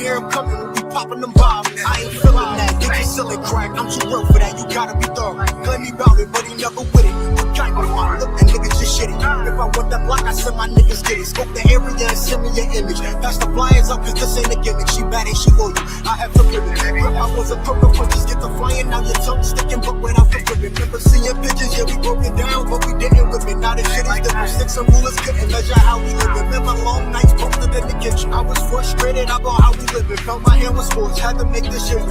hear him coming, we'll be popping them bottles. I ain't feeling that, niggas selling crack. I'm too real for that, you gotta be thorough. Claim me about it, but he never with it. What kind of my look, and niggas just shitty. If I want that block, I send my niggas get it. Scope the area and send me your image. Pass the flyers up, cause this ain't a gimmick. She bad and she loyal, I have to live it. I was a crook before, just get the flying, now your tongue sticking, but without the ribbon. Remember seeing pictures, yeah, we broke it down, but we didn't whip it. Now this shit is different. Sticks and rulers couldn't measure how we live. Remember long nights posted in the kitchen. I was frustrated about how we living. Felt my hand was forced, had to make this shit.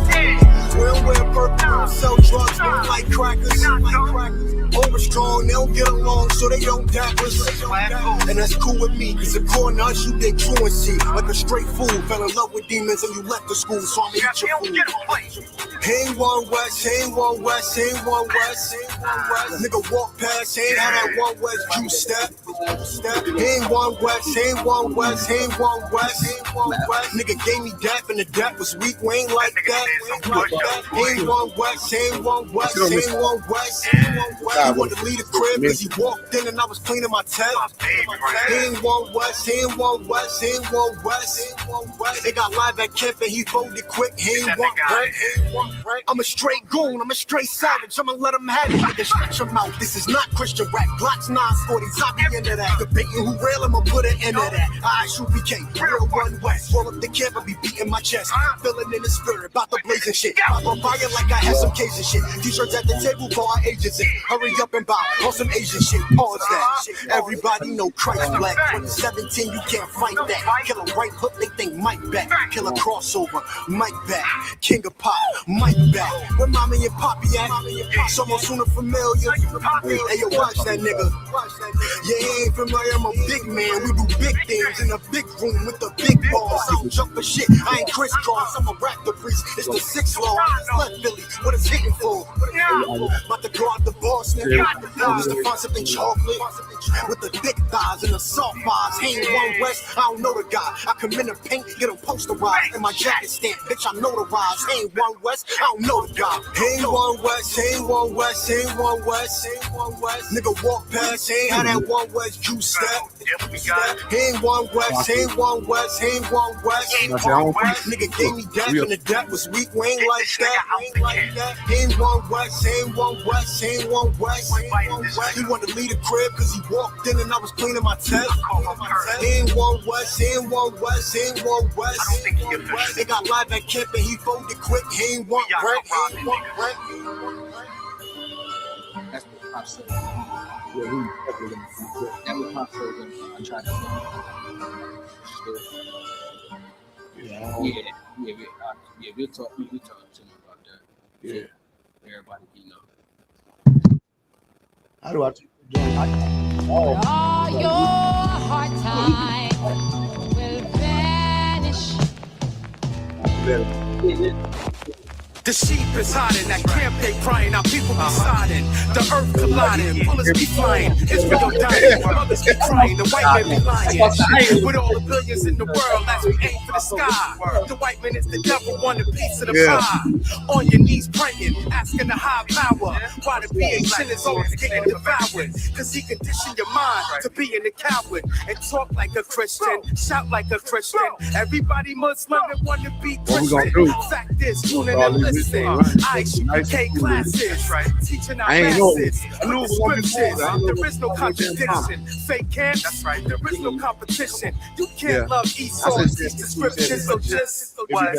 We don't wear purple, we don't sell drugs, we don't like crackers. Over strong, they don't get along, so they don't dap us. And that's cool with me, cause according to us, you did truancy. Like a straight fool, fell in love with demons and you left the school, so I'm eat your food. Ain't one West, ain't one West, ain't one West, ain't one West. Nigga walk past, ain't how that one West juice step. Ain't one West, ain't one West, ain't one West, ain't one West. Nigga gave me dap and the dap was weak, we ain't like that. Ain't one West, ain't one West, ain't one West, ain't one West. He wanted to leave the crib cause he walked in and I was cleaning my tab. Ain't one West, ain't one West, ain't one West, ain't one West. They got live at camp and he folded quick, he ain't one right. I'm a straight goon, I'm a straight savage, I'ma let him have it. Nigga, stretch him out, this is not Christian rap. Glocks 940, top the end of that. Debating who real, I'ma put an end to that. I shoot BK, real one West. Roll up the camp, I be beating my chest. Feeling in the spirit, about the blazing shit. I'm on fire like I had some case and shit. T-shirts at the table for our agents in. Hurry up and buy on some Asian shit. Pause that. Everybody know Christ black. 2017, you can't fight that. Kill a right hook, they think Mike back. Kill a crossover, Mike back. King of pop, Mike back. Where mommy and poppy at? Someone sooner familiar. Hey yo, watch that nigga. Yeah, he ain't familiar, I'm a big man. We do big things in a big room with the big balls. I don't jump for shit, I ain't crisscross. I'm a raptor priest, it's the 6th law. Left Philly, what it's hitting for? About to go out the boss, nigga. Just to find something chocolate with the thick thighs and the soft eyes. He ain't one West, I don't know the guy. I come in the paint, get him posterized, and my jacket stamp, bitch, I know the rise. He ain't one West, I don't know the guy. Ain't one West, ain't one West, ain't one West, ain't one West. Nigga walk past, ain't how that one West juice step. Ain't one West, ain't one West, ain't one West, ain't one West. Nigga gave me dap and the dap was weak, we ain't like that, ain't like that. Ain't one West, ain't one West, ain't one West, ain't one West. He wanted to leave the crib cause he walked in and I was cleaning my test. Ain't one West, ain't one West, ain't one West, ain't one West. They got live at camp and he folded quick, he ain't one right, ain't one right. That's what Pop said. Yeah, we definitely gonna. That's what Pop said. I tried to. Yeah, we'll talk. We'll talk to him about that. Yeah, everybody, you know. How do I take the joint? All your hard time will vanish. The sheep is hiding, that camp they crying, our people be siding. The earth colliding, bullets be flying, Israel dying, mothers be crying, the white man be lying. With all the billions in the world, as we aim for the sky. The white man is the devil, want a piece of the pie. On your knees praying, asking the high power. Why the BHN is always getting devoured. Cause he conditioned your mind to being a coward. And talk like a Christian, shout like a Christian. Everybody Muslim that want to be Christian. Fact is, tuning and listen. IUK classes, teaching our masses. With the scriptures, there is no contradiction. Fake camps, that's right. There is no competition. You can't love Esau and teach the scriptures. So just what?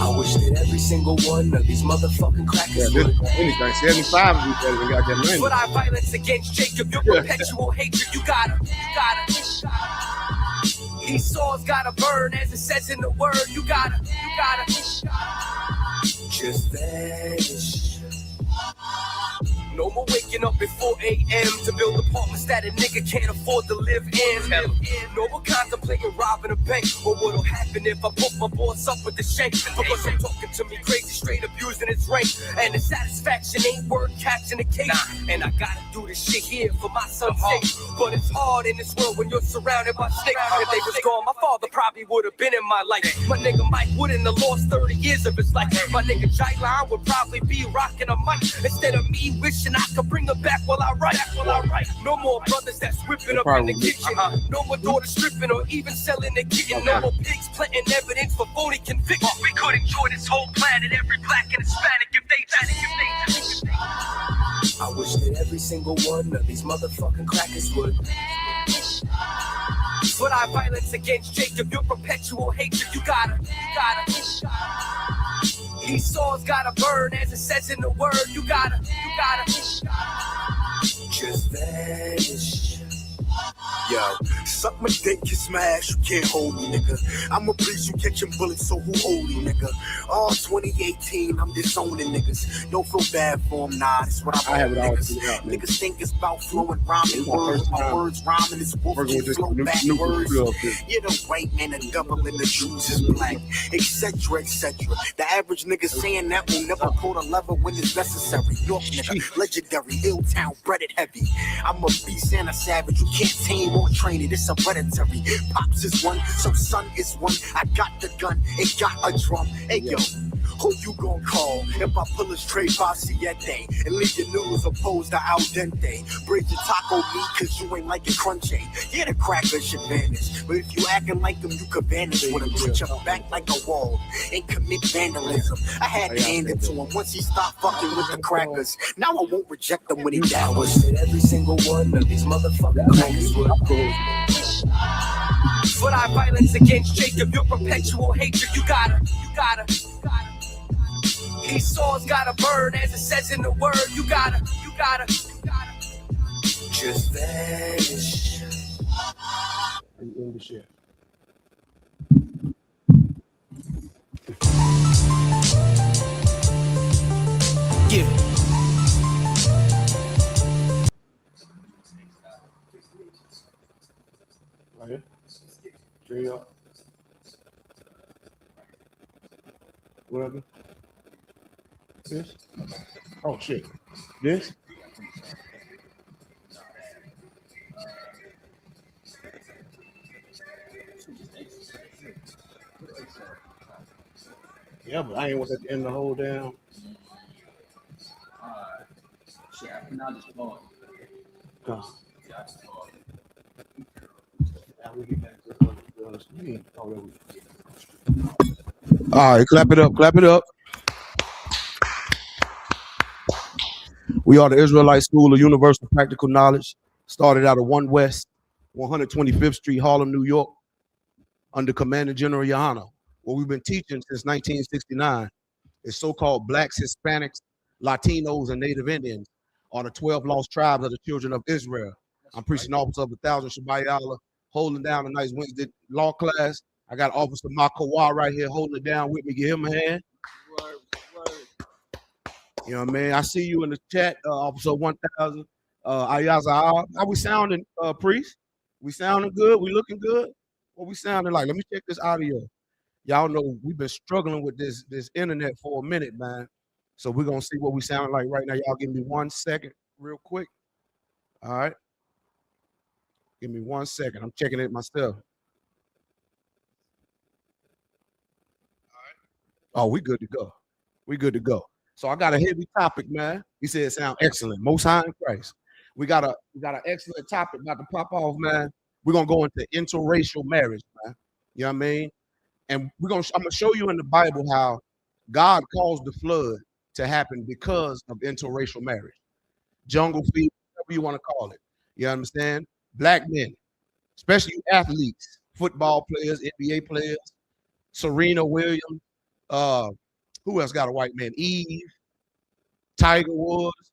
I wish that every single one of these motherfucking crackers would. Anything, 75 of these guys got that money. But I violence against Jacob, your perpetual hatred. You gotta. Esau's gotta burn, as it says in the word. You gotta. Just vanish. No more waking up at 4 a.m. to build apartments that a nigga can't afford to live in. No more contemplating robbing a bank, or what'll happen if I put my boss up with the shank. Because I'm talking to me crazy, straight abusing his rank. And the satisfaction ain't worth catching a case. And I gotta do this shit here for my son's sake. But it's hard in this world when you're surrounded by snakes. If they was gone, my father probably would have been in my life. My nigga Mike wouldn't have lost 30 years of his life. My nigga Jai-Line would probably be rocking a mic instead of me wishing I could bring her back while I write. No more more brothers that's whipping up in the kitchen. No more daughters stripping or even selling a kitten. No more pigs planting evidence for phony convictions. We could enjoy this whole planet, every black and Hispanic, if they just. I wish that every single one of these motherfucking crackers would. But our violence against Jacob, your perpetual hatred, you gotta. Esau's gotta burn, as it says in the word, you gotta. Just vanish. Yo, suck my dick, you smash, you can't hold me, nigga. I'm a priest, you catching bullets, so who holy, nigga? Oh, 2018, I'm disowning niggas. Don't feel bad for them, nah, that's what I have it all niggas. figured out, man. Niggas think it's about flowing, rhyming words, my words rhyming, it's wolf, Working with this flow new backwards. club. You're the white man, the devil, and the Jews is black, etc., etc. The average nigga saying that will never pull the lever when it's necessary. York nigga, legendary, ill town, breaded heavy. I'm a beast and a savage, you can't tame or train it, it's hereditary. Pops is one, so son is one. I got the gun, it got a drum. Hey yo, who you gon' call if I pull a straight Siete and leave your noodles opposed to al dente? Bridge your taco meat cause you ain't like it crunchy. Yeah, the crackers should vanish, but if you acting like them, you could vanish with them. Put your back like a wall and commit vandalism. I had to hand it to him once he stopped fucking with the crackers. Now I won't reject them when he dowers. That every single one of these motherfucking crackers would. But our violence against Jacob, your perpetual hatred, you gotta. Esau's gotta burn, as it says in the word, you gotta. Just vanish. In the shit. Yeah. Right here. Straight up. Whatever. This? Oh shit. This? Yeah, but I ain't want that to end the whole damn. Shit, I cannot just pause. No. Yeah, I just pause. All right, clap it up, clap it up. We are the Israelite School of Universal Practical Knowledge. Started out of 1 West, 125th Street, Harlem, New York, under Commander General Yohana. What we've been teaching since 1969 is so-called Blacks, Hispanics, Latinos, and Native Indians are the 12 lost tribes of the children of Israel. I'm preaching officer of 1,000 Shabbat Yallah, holding down a nice Wednesday law class. I got Officer Makawa right here holding it down with me. Give him a hand. You know what I mean? I see you in the chat, Officer 1,000. Ayaza, how we sounding, priest? We sounding good? We looking good? What we sounding like? Let me check this audio. Y'all know we've been struggling with this internet for a minute, man. So we're gonna see what we sound like right now. Y'all give me 1 second, real quick. All right. Give me 1 second. I'm checking it myself. All right. Oh, we good to go. We good to go. So I got a heavy topic, man. He said it sound excellent. Most High in Christ. We got an excellent topic about to pop off, man. We're gonna go into interracial marriage, man. You know what I mean? And I'm gonna show you in the Bible how God caused the flood to happen because of interracial marriage. Jungle fever, whatever you want to call it. You understand? Black men, especially athletes, football players, NBA players, Serena Williams, who else got a white man? Eve, Tiger Woods,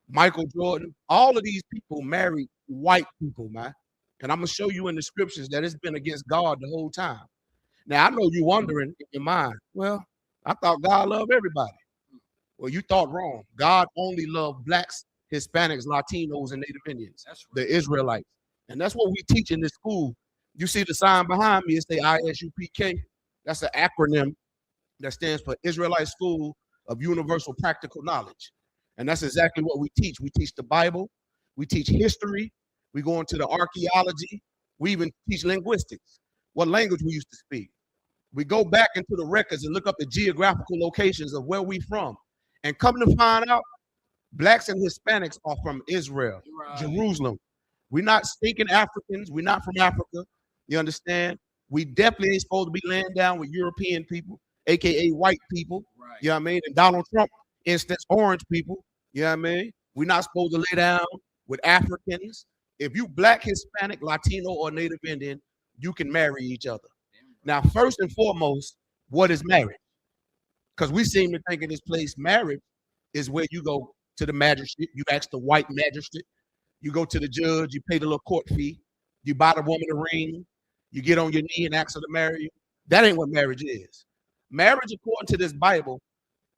Michael Jordan. All of these people married white people, man. And I'm gonna show you in the scriptures that it's been against God the whole time. Now I know you're wondering in your mind, well, I thought God loved everybody. Well, you thought wrong. God only loved blacks, Hispanics, Latinos, and Native Indians, the Israelites. And that's what we teach in this school. You see the sign behind me, it's the ISUPK. That's an acronym that stands for Israelite School of Universal Practical Knowledge. And that's exactly what we teach. We teach the Bible, we teach history, we go into the archaeology, we even teach linguistics, what language we used to speak. We go back into the records and look up the geographical locations of where we from. And come to find out, blacks and Hispanics are from Israel, Jerusalem. We're not stinking Africans. We're not from Africa. You understand? We definitely ain't supposed to be laying down with European people, aka white people. Right. You know what I mean? And Donald Trump instance, orange people. You know what I mean? We're not supposed to lay down with Africans. If you black, Hispanic, Latino, or Native Indian, you can marry each other. Now, first and foremost, what is marriage? Because we seem to think in this place, marriage is where you go to the magistrate, you ask the white magistrate, you go to the judge, you pay the little court fee, you buy the woman a ring, you get on your knee and ask her to marry you. That ain't what marriage is. Marriage, according to this Bible,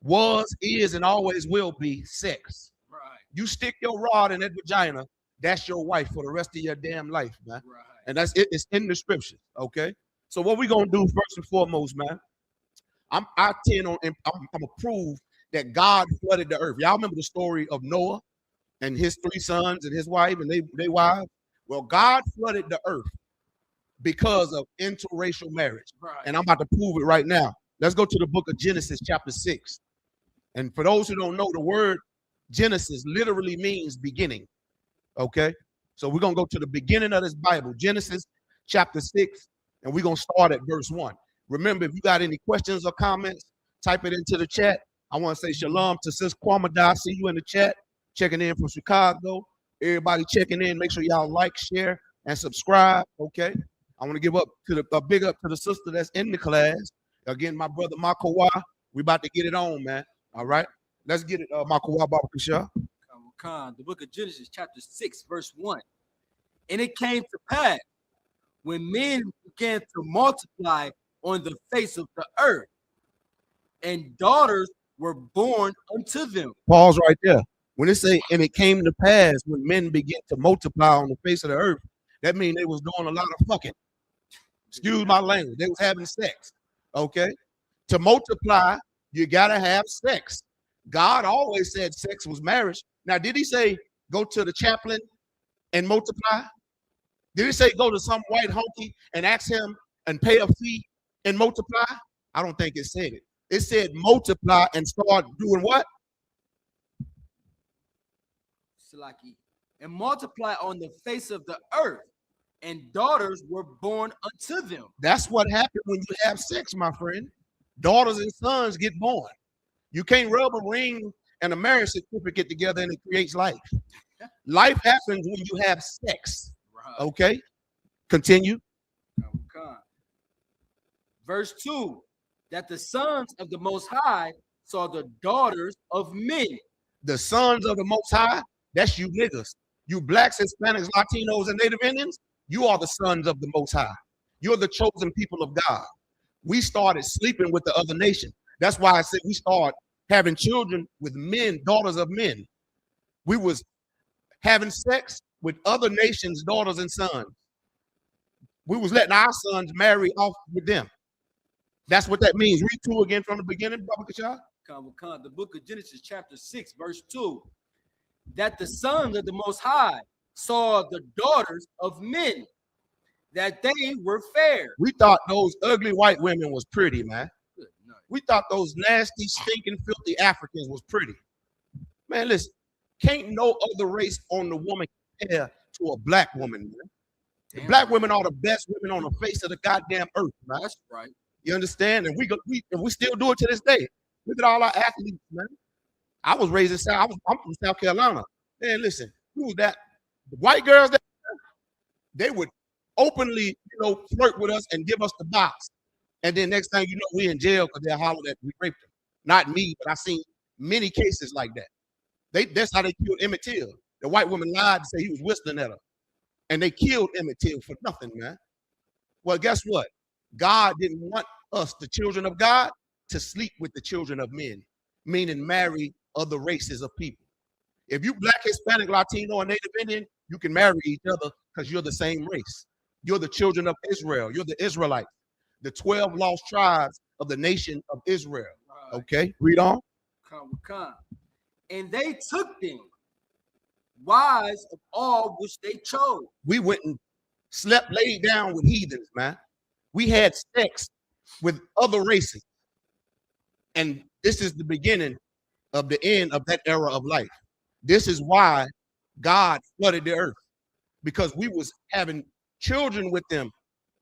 was, is, and always will be sex. Right. You stick your rod in that vagina, that's your wife for the rest of your damn life, man. Right. And that's it. It's in the scriptures, okay? So what we gonna do first and foremost, man? I tend on. I'm gonna prove that God flooded the earth. Y'all remember the story of Noah and his 3 sons and his wife and they wives? Well, God flooded the earth because of interracial marriage, Right. and I'm about to prove it right now. Let's go to the book of Genesis, chapter 6. And for those who don't know, the word Genesis literally means beginning. Okay, so we're gonna go to the beginning of this Bible, Genesis chapter 6, and we're gonna start at verse 1. Remember, if you got any questions or comments, type it into the chat. I want to say shalom to Sis Kwamada. See you in the chat, checking in from Chicago. Everybody checking in. Make sure y'all like, share, and subscribe. Okay, I want to give up to a big up to the sister that's in the class. Again, my brother Makawa. We about to get it on, man. All right, let's get it, Makawa Babakasha. Khan, the book of Genesis, chapter 6, verse 1. And it came to pass when men began to multiply on the face of the earth, and daughters were born unto them. Pause right there. When it say, and it came to pass when men began to multiply on the face of the earth, that means they was doing a lot of fucking. Excuse my language. They was having sex. Okay? To multiply, you gotta have sex. God always said sex was marriage. Now, did he say go to the chaplain and multiply? Did he say go to some white honky and ask him and pay a fee and multiply? I don't think it said it. It said multiply and start doing what? Salaki. And multiply on the face of the earth, and daughters were born unto them. That's what happened when you have sex, my friend. Daughters and sons get born. You can't rub a ring and a marriage certificate together and it creates life. Life happens when you have sex. Right. Okay? Continue. Verse 2, that the sons of the Most High saw the daughters of men. The sons of the Most High, that's you niggas. You blacks, Hispanics, Latinos, and Native Indians, you are the sons of the Most High. You're the chosen people of God. We started sleeping with the other nation. That's why I said we start having children with men, daughters of men. We was having sex with other nations' daughters and sons. We was letting our sons marry off with them. That's what that means. Read 2 again from the beginning, Brother Kashah. The book of Genesis, chapter 6, verse 2. That the sons of the Most High saw the daughters of men, that they were fair. We thought those ugly white women was pretty, man. We thought those nasty, stinking, filthy Africans was pretty. Man, listen, can't no other race on the woman compare to a black woman, man. The black women are the best women on the face of the goddamn earth, man. That's right. You understand? And we still do it to this day. Look at all our athletes, man. I was raised in South. I'm from South Carolina. Man, listen, who was that? The white girls that they would openly, flirt with us and give us the box. And then next thing you know, we in jail because they're hollering that we raped them. Not me, but I've seen many cases like that. That's how they killed Emmett Till. The white woman lied to say he was whistling at her. And they killed Emmett Till for nothing, man. Well, guess what? God didn't want us, the children of God, to sleep with the children of men, meaning marry other races of people. If you black, Hispanic, Latino, or Native Indian, you can marry each other because you're the same race. You're the children of Israel. You're the Israelites, the 12 lost tribes of the nation of Israel. Right. Okay, read on. And they took them, wives of all which they chose. We went and slept, laid down with heathens, man. We had sex with other races. And this is the beginning of the end of that era of life. This is why God flooded the earth. because we was having children with them.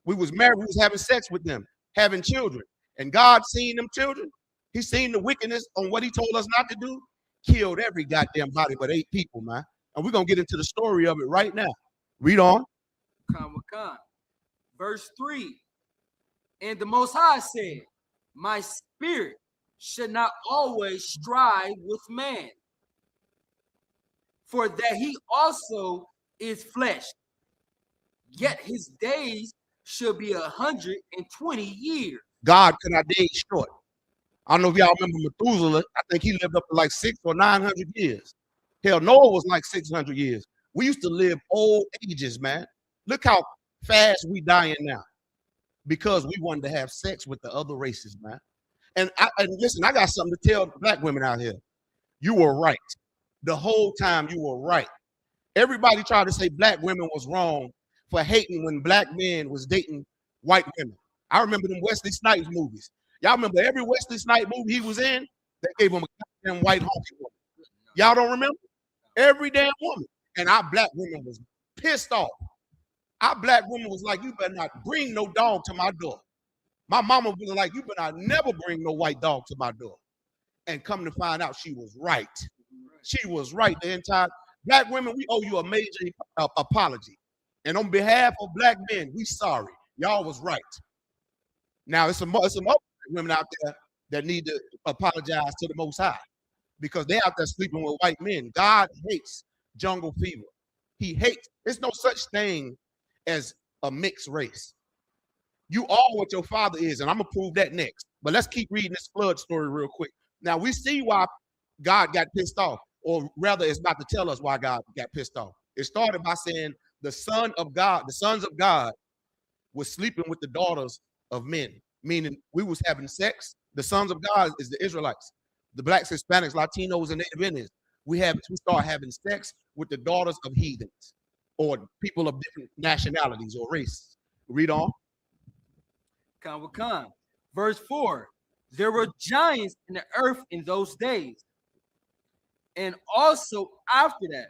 We was married, we was having sex with them, having children. And God seen them children. He seen the wickedness on what he told us not to do. Killed every goddamn body but 8 people, man. And we're going to get into the story of it right now. Read on. Verse 3. And the Most High said, my spirit should not always strive with man, for that he also is flesh. Yet his days should be 120 years. God cut our days short. I don't know if y'all remember Methuselah. I think he lived up to like 600 or 900 years. Hell, Noah was like 600 years. We used to live old ages, man. Look how fast we dying now because we wanted to have sex with the other races, man. And listen, I got something to tell black women out here. You were right. The whole time you were right. Everybody tried to say black women was wrong for hating when black men was dating white women. I remember them Wesley Snipes movies. Y'all remember every Wesley Snipes movie he was in, they gave him a goddamn white honky woman. Y'all don't remember? Every damn woman. And our black women was pissed off. Our black woman was like, you better not bring no dog to my door. My mama was like, you better not never bring no white dog to my door. And come to find out she was right. She was right. The entire black women, we owe you a major apology. And on behalf of black men, we sorry. Y'all was right. Now, it's some other women out there that need to apologize to the Most High because they out there sleeping with white men. God hates jungle fever. He hates. There's no such thing as a mixed race. You are what your father is, and I'm going to prove that next. But let's keep reading this flood story real quick. Now, we see why God got pissed off, or rather, it's about to tell us why God got pissed off. It started by saying the sons of God was sleeping with the daughters of men, meaning we was having sex. The sons of God is the Israelites, the blacks, Hispanics, Latinos, and Native Indians. We start having sex with the daughters of heathens or people of different nationalities or races. Read on. Verse 4. There were giants in the earth in those days, and also after that,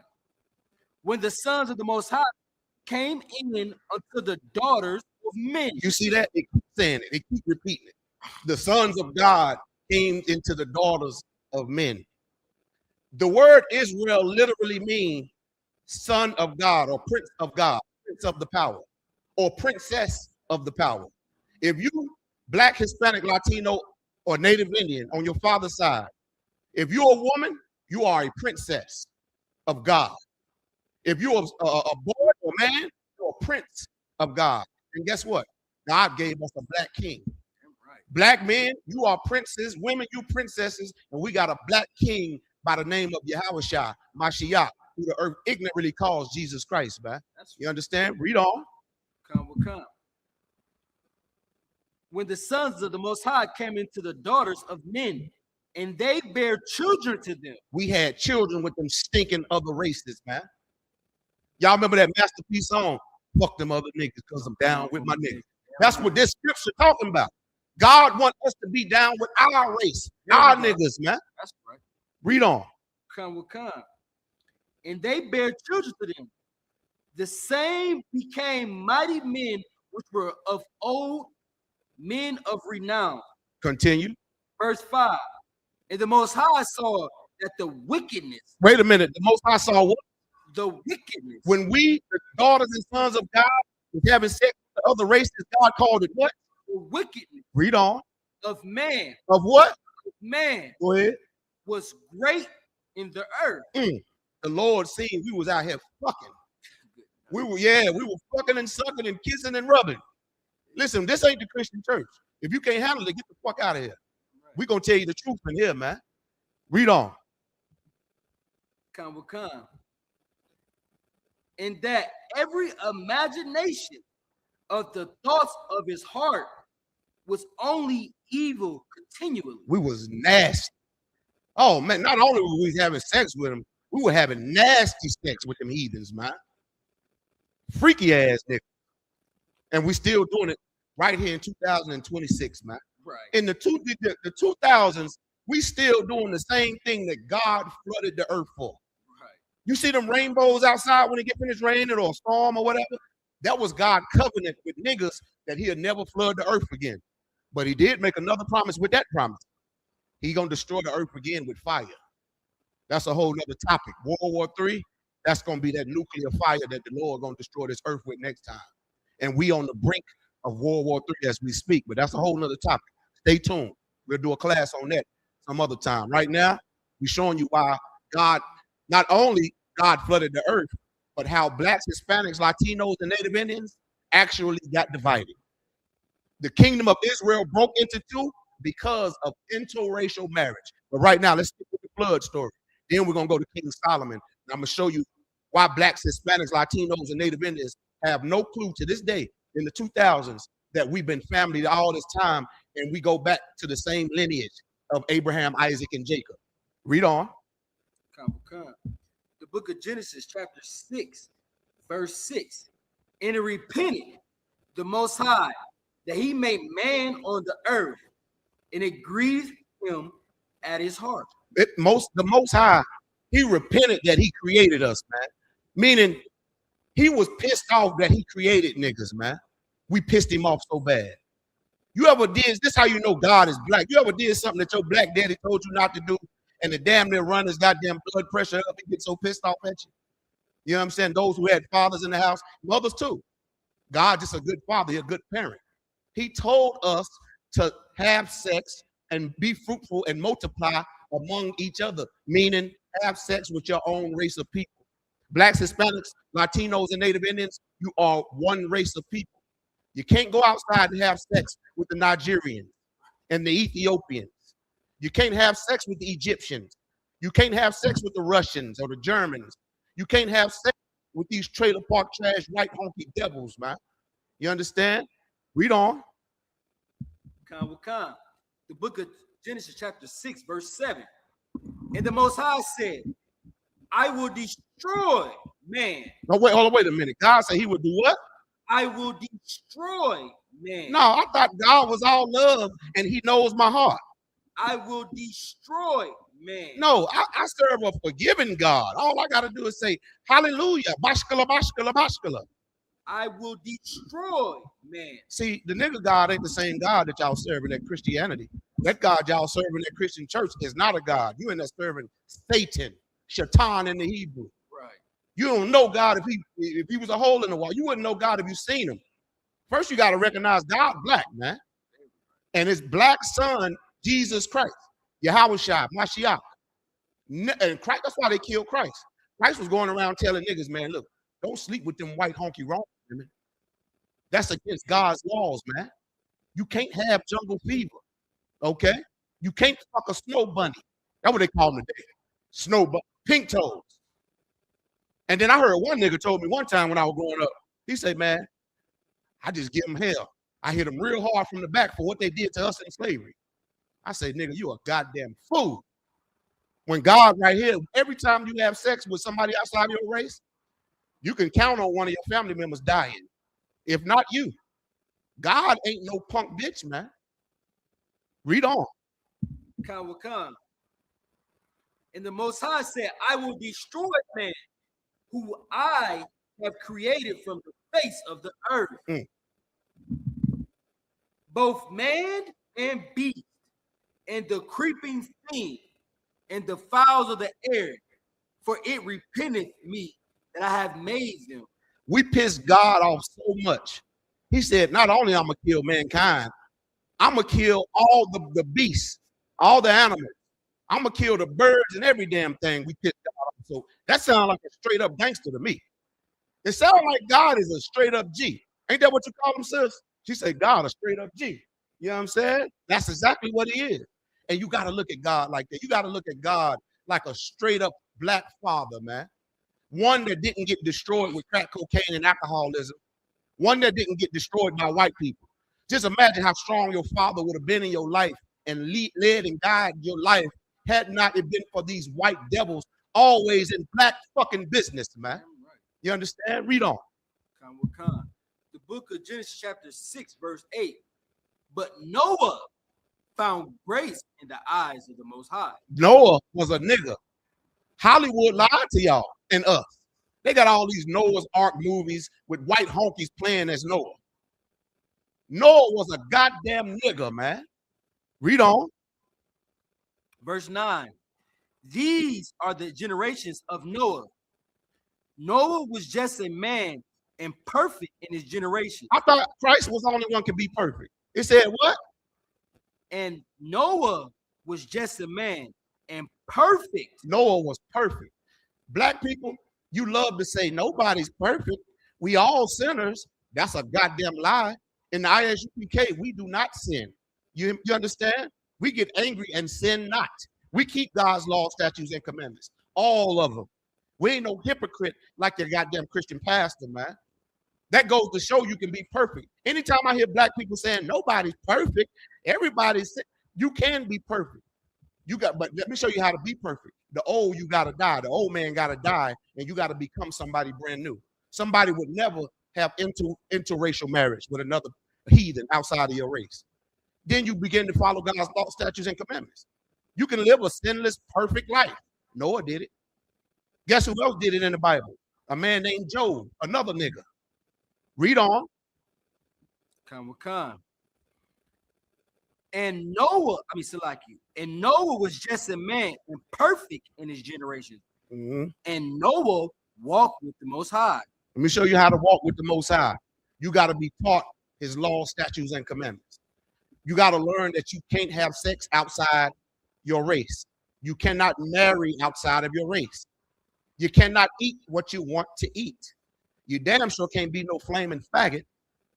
when the sons of the Most High came in unto the daughters of men. You see that? They keep saying it. They keep repeating it. The sons of God came into the daughters of men. The word Israel literally means son of God or prince of God, prince of the power, or princess of the power. If you black, Hispanic, Latino, or Native Indian on your father's side, if you're a woman, you are a princess of God. If you're a boy or man, you're a prince of God. And guess what? God gave us a black king. Black men, you are princes. Women, you princesses. And we got a black king by the name of Yahushua, Mashiach, who the earth ignorantly calls Jesus Christ, man. You understand? Read on. Come. When the sons of the Most High came into the daughters of men, and they bare children to them. We had children with them stinking other races, man. Y'all remember that masterpiece song? Fuck them other niggas because I'm down with my niggas. That's what this scripture talking about. God wants us to be down with our race, our niggas, man. That's right. Read on. Come. And they bare children to them. The same became mighty men which were of old, men of renown. Continue. Verse 5. And the Most High saw that the wickedness. Wait a minute. The Most High saw what? The wickedness. When we, the daughters and sons of God, was having sex with the other races, God called it what? The wickedness. Read on. Of man. Of what? Of man. Go ahead. Was great in the earth. The Lord seen we was out here fucking. We were fucking and sucking and kissing and rubbing. Listen, this ain't the Christian church. If you can't handle it, get the fuck out of here. We're gonna tell you the truth in here, man. Read on. Come. And that every imagination of the thoughts of his heart was only evil continually. We was nasty. Oh man, not only were we having sex with them, we were having nasty sex with them heathens, man. Freaky ass niggas. And we still doing it right here in 2026, man. Right. In the 2000s, we still doing the same thing that God flooded the earth for. Right. You see them rainbows outside when it get finished raining or a storm or whatever? That was God covenant with niggas that he'll never flood the earth again. But he did make another promise with that promise. He gonna destroy the earth again with fire. That's a whole nother topic. World War III, that's gonna be that nuclear fire that the Lord gonna destroy this earth with next time. And we on the brink of World War III as we speak, but that's a whole nother topic. Stay tuned. We'll do a class on that some other time. Right now, we're showing you why God, not only God flooded the earth, but how blacks, Hispanics, Latinos, and Native Indians actually got divided. The kingdom of Israel broke into two because of interracial marriage. But right now, let's stick with the flood story. Then we're going to go to King Solomon. And I'm going to show you why blacks, Hispanics, Latinos, and Native Indians have no clue to this day in the 2000s that we've been family all this time, and we go back to the same lineage of Abraham, Isaac, and Jacob. Read on. The book of Genesis, chapter 6, verse 6. And it repented the Most High that he made man on the earth, and it grieved him at his heart. The Most High, he repented that he created us, man. Meaning, he was pissed off that he created niggas, man. We pissed him off so bad. You ever did, this how you know God is black. You ever did something that your black daddy told you not to do, and the damn near run his goddamn blood pressure up, he gets so pissed off at you? You know what I'm saying? Those who had fathers in the house, mothers too. God just a good father, he's a good parent. He told us to have sex and be fruitful and multiply among each other, meaning have sex with your own race of people. Blacks, Hispanics, Latinos, and Native Indians, you are one race of people. You can't go outside and have sex with the Nigerians and the Ethiopians. You can't have sex with the Egyptians. You can't have sex with the Russians or the Germans. You can't have sex with these trailer park trash white honky devils, man. You understand? Read on. The book of Genesis, chapter 6, verse 7. And the Most High said, I will destroy man. No, wait, hold on, wait a minute. God said he would do what? I will destroy man. No, I thought God was all love and he knows my heart. I will destroy man. No, I serve a forgiving God. All I got to do is say, hallelujah, bashkala, bashkala, bashkala. I will destroy man. See, the nigga God ain't the same God that y'all serving at Christianity. That God y'all serving at Christian church is not a God. You end up serving Satan, Shaitan in the Hebrew. Right. You don't know God if he was a hole in the wall. You wouldn't know God if you seen him. First, you got to recognize God black, man. And his black son, Jesus Christ, Yahushua, Mashiach. And Christ, that's why they killed Christ. Christ was going around telling niggas, man, look, don't sleep with them white honky wrong women. That's against God's laws, man. You can't have jungle fever, okay? You can't fuck a snow bunny. That's what they call them today. Snow bunny, pink toes. And then I heard one nigga told me one time when I was growing up, he said, man, I just give them hell. I hit them real hard from the back for what they did to us in slavery. I say, nigga, you a goddamn fool. When God right here, every time you have sex with somebody outside your race, you can count on one of your family members dying. If not you. God ain't no punk bitch, man. Read on. And the Most High said, I will destroy man who I have created from the face of the earth. Both man and beast, and the creeping thing, and the fowls of the air, for it repenteth me that I have made them. We pissed God off so much. He said, not only I'm going to kill mankind, I'm going to kill all the beasts, all the animals. I'm going to kill the birds and every damn thing we pissed God off. So that sounds like a straight up gangster to me. It sounds like God is a straight up G. Ain't that what you call him, sis? She said, God, a straight up G. You know what I'm saying? That's exactly what he is. And you got to look at God like that. You got to look at God like a straight up black father, man. One that didn't get destroyed with crack cocaine and alcoholism. One that didn't get destroyed by white people. Just imagine how strong your father would have been in your life and led and guided your life had not it been for these white devils always in black fucking business, man. You understand? Read on. The book of Genesis chapter 6, verse 8. But Noah found grace in the eyes of the Most High. Noah was a nigga. Hollywood lied to y'all. and us. They got all these Noah's Ark movies with white honkies playing as Noah. Noah was a goddamn nigga, man. Read on. Verse 9. These are the generations of Noah. Noah was just a man and perfect in his generation. I thought Christ was the only one can be perfect. It said what? And Noah was just a man and perfect. Noah was perfect. Black people, you love to say nobody's perfect. We all sinners. That's a goddamn lie. In the ISUPK, we do not sin. You understand? We get angry and sin not. We keep God's law, statutes, and commandments. All of them. We ain't no hypocrite like the goddamn Christian pastor, man. That goes to show you can be perfect. Anytime I hear black people saying nobody's perfect, everybody's, you can be perfect. But let me show you how to be perfect. The old, you gotta die. The old man gotta die, and you gotta become somebody brand new. Somebody would never have interracial marriage with another heathen outside of your race. Then you begin to follow God's law, statutes, and commandments. You can live a sinless, perfect life. Noah did it. Guess who else did it in the Bible? A man named Job, another nigga. Read on. Come. And Noah, and Noah was just a man and perfect in his generation. Mm-hmm. And Noah walked with the Most High. Let me show you how to walk with the Most High. You got to be taught his law, statutes, and commandments. You got to learn that you can't have sex outside your race. You cannot marry outside of your race. You cannot eat what you want to eat. You damn sure can't be no flaming faggot.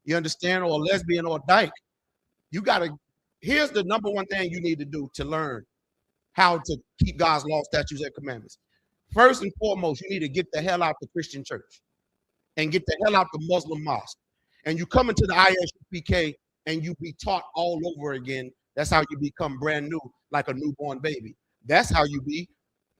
You understand? Or a lesbian or a dyke. You got to, here's the number one thing you need to do to learn how to keep God's law, statutes, and commandments. First and foremost, you need to get the hell out the Christian church and get the hell out the Muslim mosque. And you come into the ISUPK and you be taught all over again. That's how you become brand new, like a newborn baby. That's how you be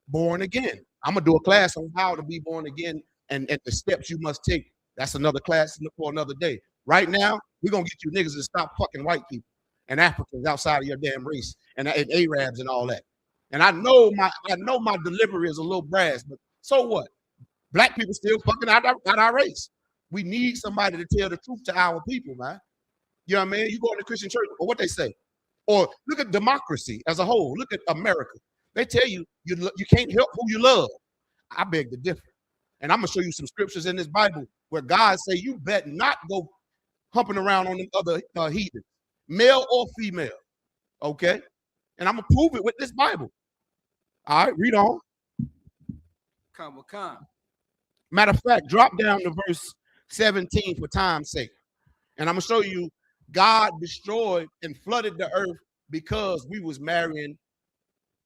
born again. I'm going to do a class on how to be born again and the steps you must take. That's another class for another day. Right now, we're going to get you niggas to stop fucking white people and Africans outside of your damn race and Arabs and all that. And I know my delivery is a little brass, but so what? Black people still fucking out our race. We need somebody to tell the truth to our people, man. You know what I mean? You go in the Christian church, or what they say. Or look at democracy as a whole. Look at America. They tell you you can't help who you love. I beg to differ. And I'm going to show you some scriptures in this Bible where God say you better not go humping around on them other heathens, male or female. Okay? And I'm going to prove it with this Bible. All right, read on. Come. Matter of fact, drop down to verse 17 for time's sake. And I'm going to show you God destroyed and flooded the earth because we was marrying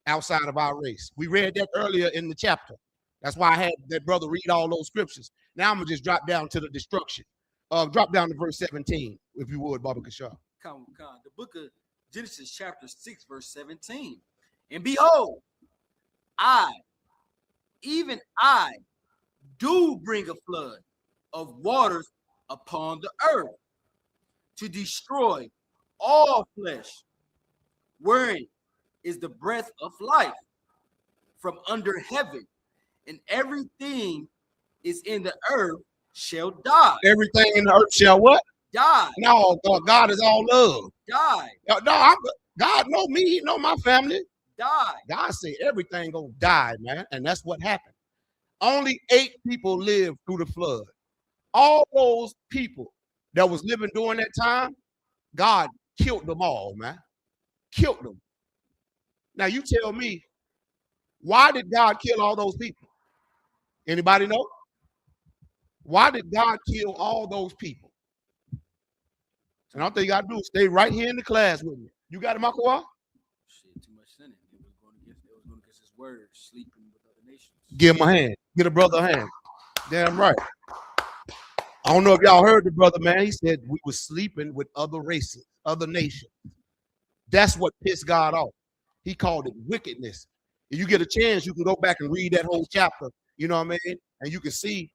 outside of our race. We read that earlier in the chapter. That's why I had that brother read all those scriptures. Now I'm going to just drop down to the destruction. Drop down to verse 17, if you would, Baba Kashar. Come. The book of Genesis chapter 6, verse 17. And behold, even I, do bring a flood of waters upon the earth to destroy all flesh, wherein is the breath of life from under heaven, and everything is in the earth shall die. Everything in the earth shall what? Die. No, God is all love. Die. No, God know me, he know my family. Die. God said everything gonna die, man, and that's what happened. Only 8 people lived through the flood. All those people that was living during that time, God killed them all, man. Killed them. Now you tell me, why did God kill all those people? Anybody know? Why did God kill all those people? And all thing you gotta do is stay right here in the class with me. You got it, Makawa? Shit, too much sinning. It was going against his word, sleeping with other nations. Give him a hand. Get a brother a hand. Damn right. I don't know if y'all heard the brother, man. He said we were sleeping with other races, other nations. That's what pissed God off. He called it wickedness. If you get a chance, you can go back and read that whole chapter. You know what I mean? And you can see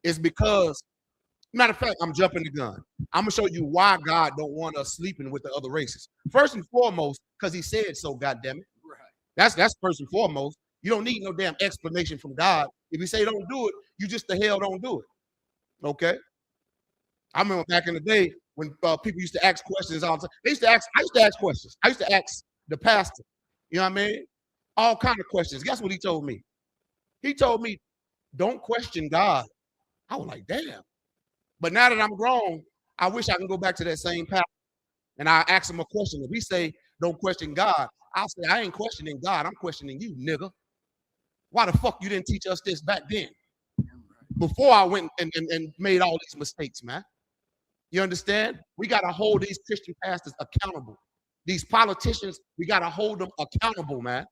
it's because, matter of fact, I'm jumping the gun. I'm gonna show you why God don't want us sleeping with the other races. First and foremost, because he said so, goddammit. Right. That's first and foremost. You don't need no damn explanation from God. If you say don't do it, you just the hell don't do it. Okay. I remember back in the day when people used to ask questions all the time. I used to ask questions. I used to ask the pastor. You know what I mean? All kind of questions. Guess what he told me? He told me, don't question God. I was like, damn. But now that I'm grown, I wish I can go back to that same pastor and I ask him a question. If he say, don't question God, I'll say, I ain't questioning God. I'm questioning you, nigga. Why the fuck you didn't teach us this back then? Before I went and made all these mistakes, man. You understand? We got to hold these Christian pastors accountable. These politicians, we got to hold them accountable, man.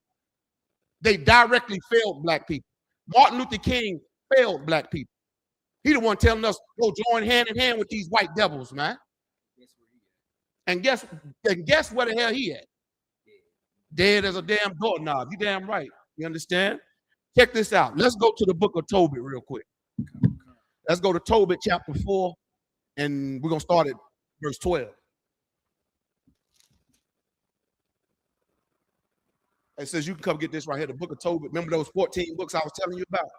They directly failed black people. Martin Luther King failed black people. He the one telling us, go join hand in hand with these white devils, man. And guess where the hell he at? Dead as a damn doorknob. You damn right. You understand? Check this out. Let's go to the book of Tobit real quick. Let's go to Tobit chapter 4, and we're going to start at verse 12. It says you can come get this right here, the book of Tobit. Remember those 14 books I was telling you about?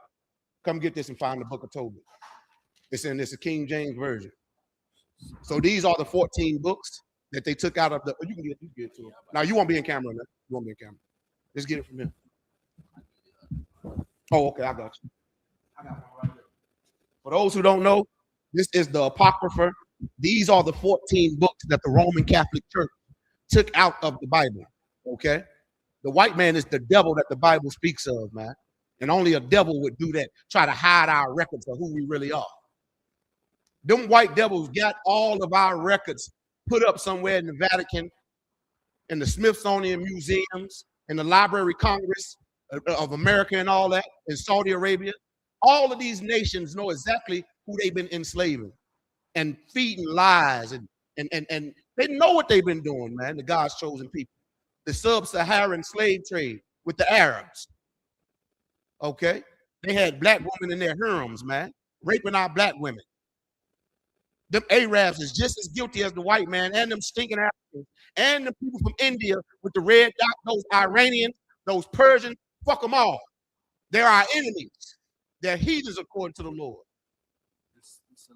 Come get this and find the book of Tobit. It's in this King James Version. So these are the 14 books that they took out of the. You can get it to them. Now you won't be in camera, man. You won't be in camera. Just get it from him. Oh, okay, I got you. I got one right there. For those who don't know, this is the Apocrypha. These are the 14 books that the Roman Catholic Church took out of the Bible. Okay, the white man is the devil that the Bible speaks of, man. And only a devil would do that, try to hide our records of who we really are. Them white devils got all of our records put up somewhere in the Vatican, in the Smithsonian museums, in the Library of Congress of America and all that, in Saudi Arabia. All of these nations know exactly who they've been enslaving and feeding lies. And they know what they've been doing, man, the God's chosen people. The sub-Saharan slave trade with the Arabs. Okay? They had black women in their harems, man, raping our black women. Them Arabs is just as guilty as the white man and them stinking Africans and the people from India with the red dot, those Iranians, those Persians, fuck them all. They're our enemies. They're heathens according to the Lord.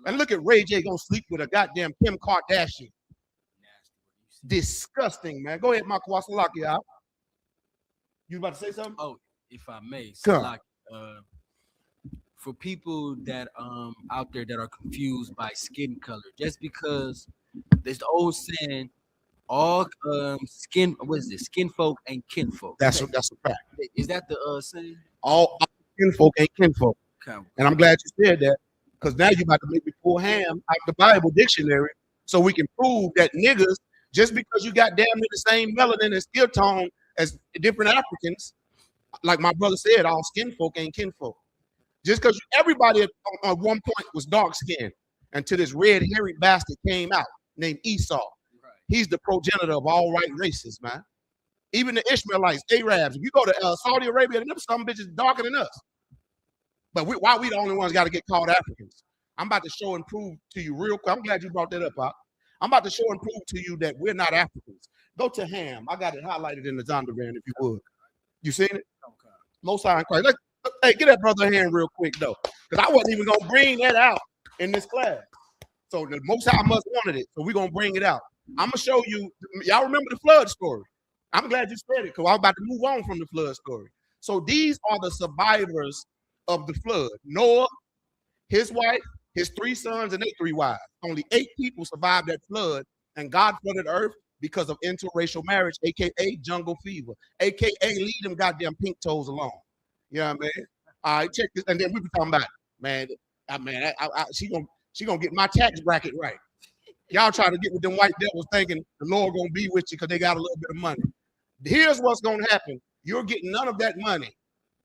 And look at Ray J gonna sleep with a goddamn Kim Kardashian. Disgusting, man. Go ahead, Mark Wasalaki out. You about to say something? Oh, if I may, Salaki, for people that out there that are confused by skin color, just because there's the old saying, all skin folk ain't kinfolk. That's a fact. Is that the saying? All kinfolk ain't kinfolk. Okay. And I'm glad you said that, because now you're about to make me pull ham out the Bible dictionary so we can prove that niggas, just because you got damn near the same melanin and skin tone as different Africans, like my brother said, all skin folk ain't kinfolk. Just because everybody at one point was dark skinned until this red hairy bastard came out named Esau. Right. He's the progenitor of all white races, man. Even the Ishmaelites, Arabs. If you go to Saudi Arabia, them some bitches darker than us. But why we the only ones got to get called Africans? I'm about to show and prove to you real quick. I'm glad you brought that up, Pop. I'm about to show and prove to you that we're not Africans. Go to Ham. I got it highlighted in the Zondervan, if you would. You seen it? Okay. Most High in Christ. Hey, get that brother hand real quick, though, because I wasn't even going to bring that out in this class. So the Most High must wanted it, so we're going to bring it out. I'm going to show you. Y'all remember the flood story? I'm glad you said it, because I'm about to move on from the flood story. So these are the survivors of the flood. Noah, his wife, his 3 sons, and their 3 wives. Only 8 people survived that flood, and God flooded the earth because of interracial marriage, a.k.a. jungle fever, a.k.a. leave them goddamn pink toes alone. You know what I mean? All right, check this. And then we be talking about, man, she gonna get my tax bracket right. Y'all try to get with them white devils thinking the Lord gonna be with you because they got a little bit of money. Here's what's gonna happen. You're getting none of that money,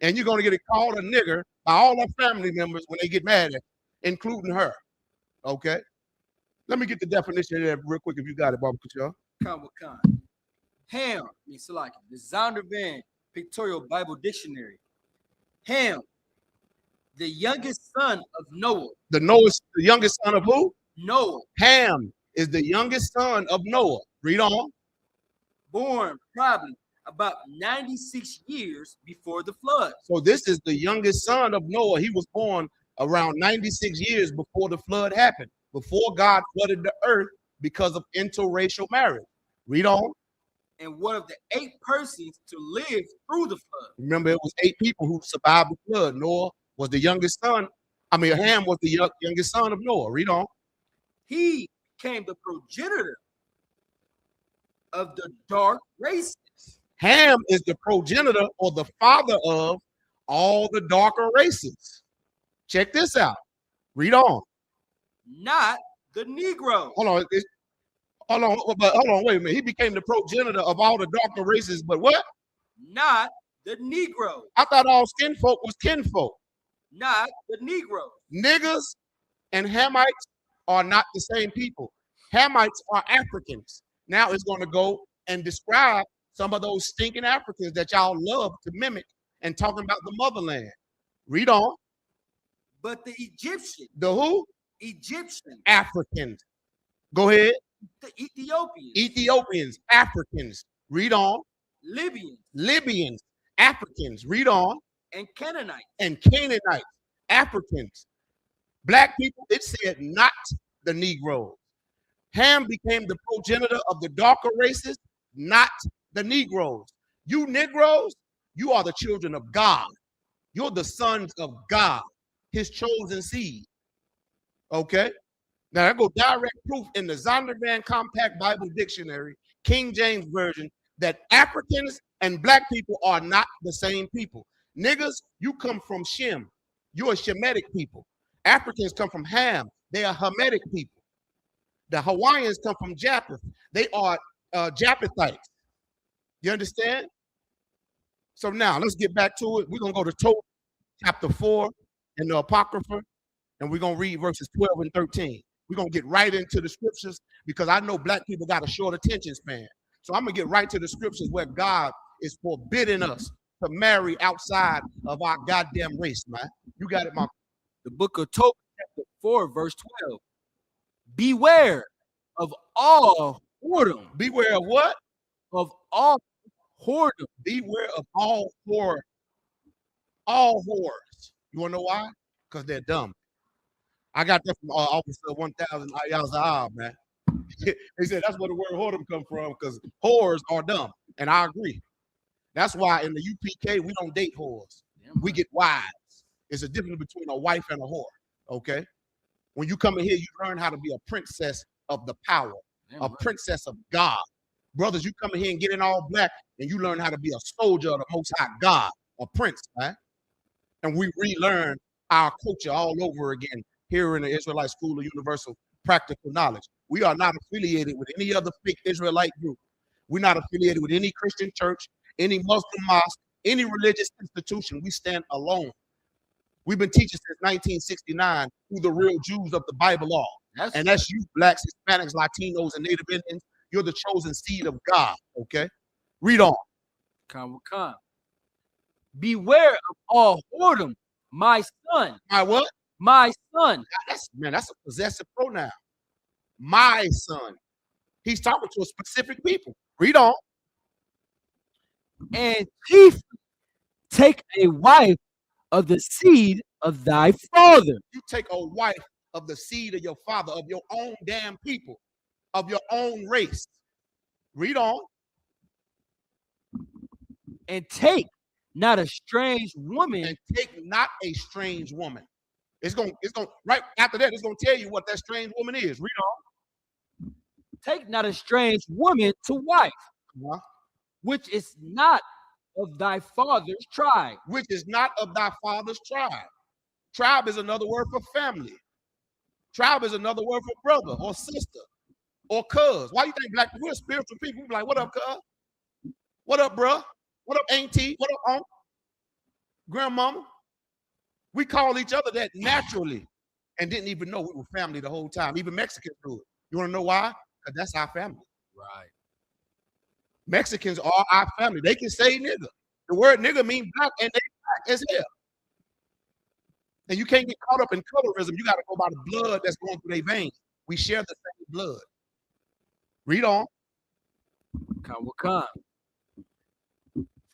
and you're gonna get called a nigger by all our family members when they get mad at you, including her. Okay? Let me get the definition of that real quick if you got it, Barbara Kuchar. Ham, Salaki, the Zondervan Pictorial Bible Dictionary. Ham, the youngest son of Noah. The youngest son of who? Noah. Ham is the youngest son of Noah. Read on. Born probably about 96 years before the flood. So this is the youngest son of Noah. He was born around 96 years before the flood happened, before God flooded the earth because of interracial marriage. Read on. And one of the 8 persons to live through the flood. Remember, it was 8 people who survived the flood. Noah was the youngest son. Ham was the youngest son of Noah. Read on. He became the progenitor of the dark races. Ham is the progenitor or the father of all the darker races. Check this out. Read on. Not the Negro. Hold on, wait a minute. He became the progenitor of all the darker races, but what? Not the Negro. I thought all skin folk was kinfolk. Not the Negro. Niggas and Hamites are not the same people. Hamites are Africans. Now it's going to go and describe some of those stinking Africans that y'all love to mimic and talking about the motherland. Read on. But the Egyptian. The who? Egyptian. Africans. Go ahead. The Ethiopians. Ethiopians. Africans. Read on. Libyans. Libyans. Africans. Read on. And Canaanites. And Canaanites. Africans. Black people, it said not the Negroes. Ham became the progenitor of the darker races, not the Negroes. You Negroes, you are the children of God. You're the sons of God, his chosen seed. Okay? Now, I go direct proof in the Zondervan Compact Bible Dictionary, King James Version, that Africans and black people are not the same people. Niggas, you come from Shem. You're a Shemitic people. Africans come from Ham. They are Hamitic people. The Hawaiians come from Japheth. They are Japhethites. You understand? So now let's get back to it. We're going to go to Tobit chapter 4 in the Apocrypha, and we're going to read verses 12 and 13. We're going to get right into the scriptures because I know black people got a short attention span. So I'm going to get right to the scriptures where God is forbidding us to marry outside of our goddamn race, man. You got it, Mark. The book of Tobit, chapter 4, verse 12. Beware of all whoredom. Beware of what? Of all whoredom. Beware of all whore. All whores. You want to know why? Because they're dumb. I got that from Officer 1000 Ayazah, man. He said that's where the word whoredom come from, because whores are dumb. And I agree. That's why in the UPK, we don't date whores. We get wives. It's a difference between a wife and a whore, okay? When you come in here, you learn how to be a princess of the power, a princess of God. Brothers, you come in here and get in all black, and you learn how to be a soldier of the Most High God, a prince, right? And we relearn our culture all over again here in the Israelite School of Universal Practical Knowledge. We are not affiliated with any other fake Israelite group. We're not affiliated with any Christian church, any Muslim mosque, any religious institution. We stand alone. We've been teaching since 1969 who the real Jews of the Bible are. And that's you, blacks, Hispanics, Latinos, and Native Indians. You're the chosen seed of God, okay? Read on. Come. Beware of all whoredom, my son. My what? My son. That's a possessive pronoun. My son. He's talking to a specific people. Read on. And chiefly take a wife of the seed of thy father. You take a wife of the seed of your father, of your own damn people, of your own race. Read on. And take not a strange woman. And take not a strange woman. It's going right after that, it's going to tell you what that strange woman is. Read on. Take not a strange woman to wife, which is not of thy father's tribe. Which is not of thy father's tribe. Tribe is another word for family. Tribe is another word for brother or sister or cuz. Why you think black people are spiritual people? We be like, what up, cuz? What up, bruh? What up, auntie? What up, aunt? Grandmama? We call each other that naturally and didn't even know we were family the whole time. Even Mexicans do it. You want to know why? Because that's our family. Right. Mexicans are our family. They can say nigga. The word nigga means black, and they black as hell. And you can't get caught up in colorism. You got to go by the blood that's going through their veins. We share the same blood. Read on. Come.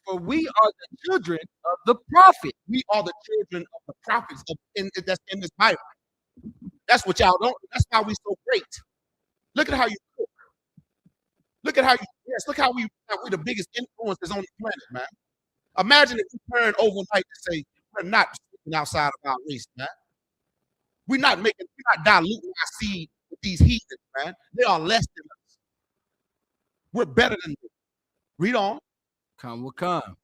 For we are the children of the prophet. We are the children of the prophets that's in this Bible. That's what y'all don't. That's why we so great. Look at how you cook. Look at how you, yes, look how we're the biggest influences on the planet, man. Imagine if we turn overnight to say we're not speaking outside of our race, man. We're not diluting our seed with these heathens, man. They are less than us. We're better than them. Read on. Come will come.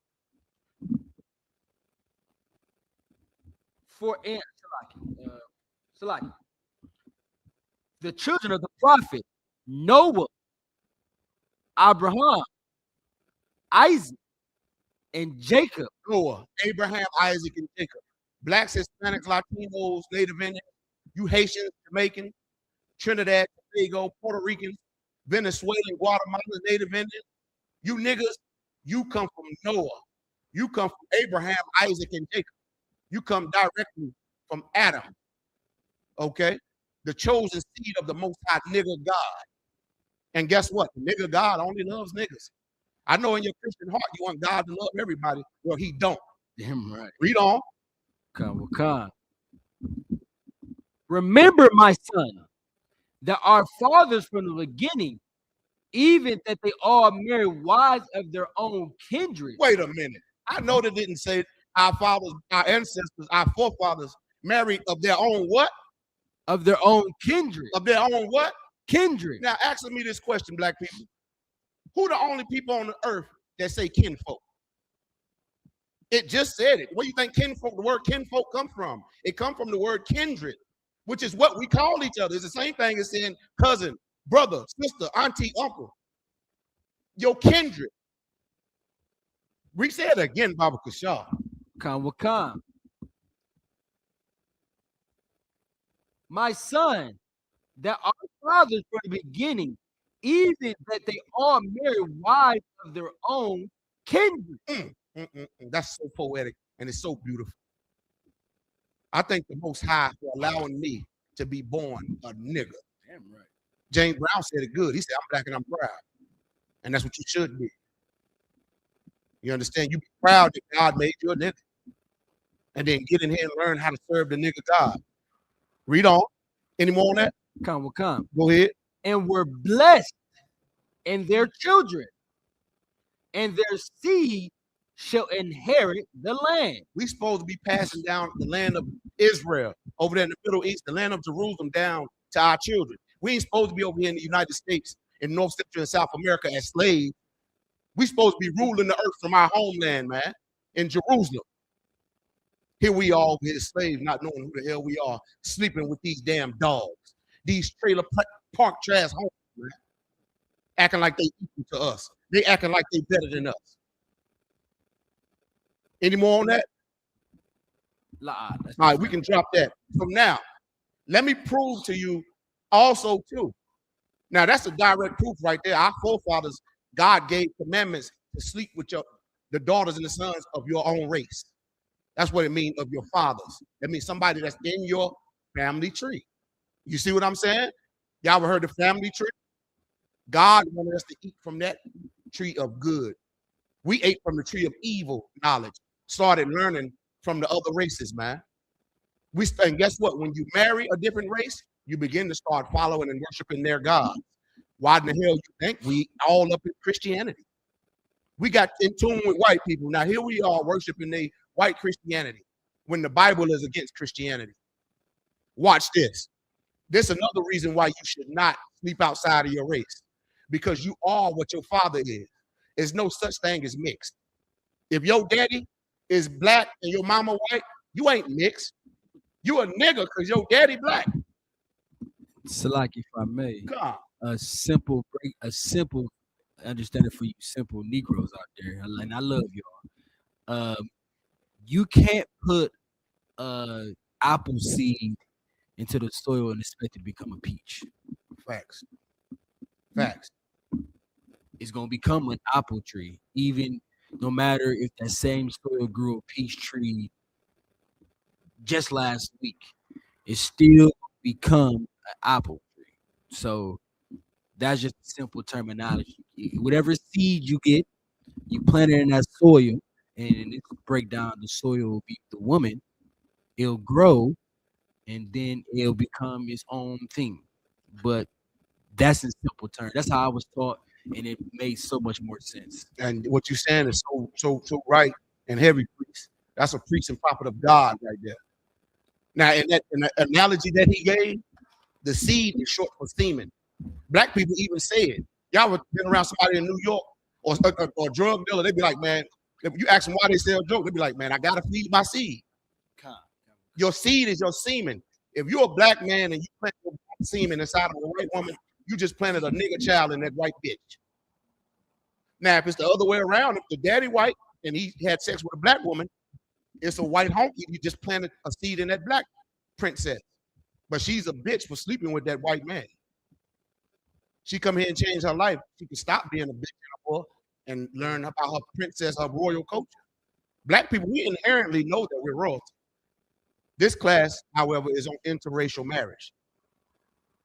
For Salaki, the children of the prophet Noah, Abraham, Isaac, and Jacob. Noah, Abraham, Isaac, and Jacob. Blacks, Hispanics, Latinos, Native Indians, you Haitians, Jamaicans, Trinidad, Tobago, Puerto Ricans, Venezuelan, Guatemalan, Native Indians. You niggas, you come from Noah. You come from Abraham, Isaac, and Jacob. You come directly from Adam. Okay? The chosen seed of the Most High nigga God. And guess what? The nigga God only loves niggas. I know in your Christian heart you want God to love everybody. Well, he don't. Damn right. Read on. Come. Remember, my son, that our fathers from the beginning, even that they all married wives of their own kindred. Wait a minute. I know they didn't say our fathers, our ancestors, our forefathers married of their own what? Of their own kindred. Of their own what? Kindred. Now, answer me this question, black people. Who the only people on the earth that say kinfolk? It just said it. Where do you think kinfolk, the word kinfolk come from? It comes from the word kindred, which is what we call each other. It's the same thing as saying cousin, brother, sister, auntie, uncle. Your kindred. We said it again, Baba Kashar. Come. My son, that our fathers from the beginning, even that they all married wives of their own kindred. That's so poetic and it's so beautiful. I thank the Most High for allowing me to be born a nigga. Damn right. James Brown said it good. He said, I'm black and I'm proud. And that's what you should be. You understand? You be proud that God made you a nigga. And then get in here and learn how to serve the nigga God. Read on. Any more on that? Come. Go ahead. And were blessed in their children, and their seed shall inherit the land. We supposed to be passing down the land of Israel over there in the Middle East, the land of Jerusalem down to our children. We ain't supposed to be over here in the United States, in North Central and South America as slaves. We supposed to be ruling the earth from our homeland, man, in Jerusalem. Here we are, here slaves, not knowing who the hell we are, sleeping with these damn dogs, these trailer park trash homes, man, acting like they equal to us. They acting like they better than us. Any more on that? All right, we can drop that. From now, let me prove to you also too. Now that's a direct proof right there. Our forefathers, God gave commandments to sleep with the daughters and the sons of your own race. That's what it means of your fathers. That means somebody that's in your family tree. You see what I'm saying? Y'all ever heard the family tree? God wanted us to eat from that tree of good. We ate from the tree of evil knowledge, started learning from the other races, man. And guess what? When you marry a different race, you begin to start following and worshiping their gods. Why in the hell you think we all up in Christianity? We got in tune with white people. Now here we are worshiping the white Christianity when the Bible is against Christianity. Watch this. This is another reason why you should not sleep outside of your race, because you are what your father is. There's no such thing as mixed. If your daddy is black and your mama white, you ain't mixed. You a nigga because your daddy black. Salaki, if I may, God. a simple understanding for you simple Negroes out there, and I love y'all. You can't put apple seed into the soil and expect it to become a peach. Facts. It's gonna become an apple tree, even no matter if that same soil grew a peach tree just last week. It still become an apple tree. So that's just simple terminology. Whatever seed you get, You plant it in that soil, and it break down the soil will be the woman. It'll grow, and then it'll become its own thing. But that's in simple terms. That's how I was taught, and it made so much more sense. And what you're saying is so right and heavy, priest. That's a priest and prophet of God right there. Now, in the analogy that he gave, the seed is short for semen. Black people even say it. Y'all have been around somebody in New York or a drug dealer, they'd be like, man, if you ask them why they sell drugs, they'd be like, man, I gotta feed my seed. Your seed is your semen. If you're a black man and you plant your semen inside of a white woman, you just planted a nigger child in that white bitch. Now, if it's the other way around, if the daddy white and he had sex with a black woman, it's a white honky. You just planted a seed in that black princess. But she's a bitch for sleeping with that white man. She come here and change her life. She can stop being a bitch and learn about her princess, her royal culture. Black people, we inherently know that we're royalty. This class, however, is on interracial marriage.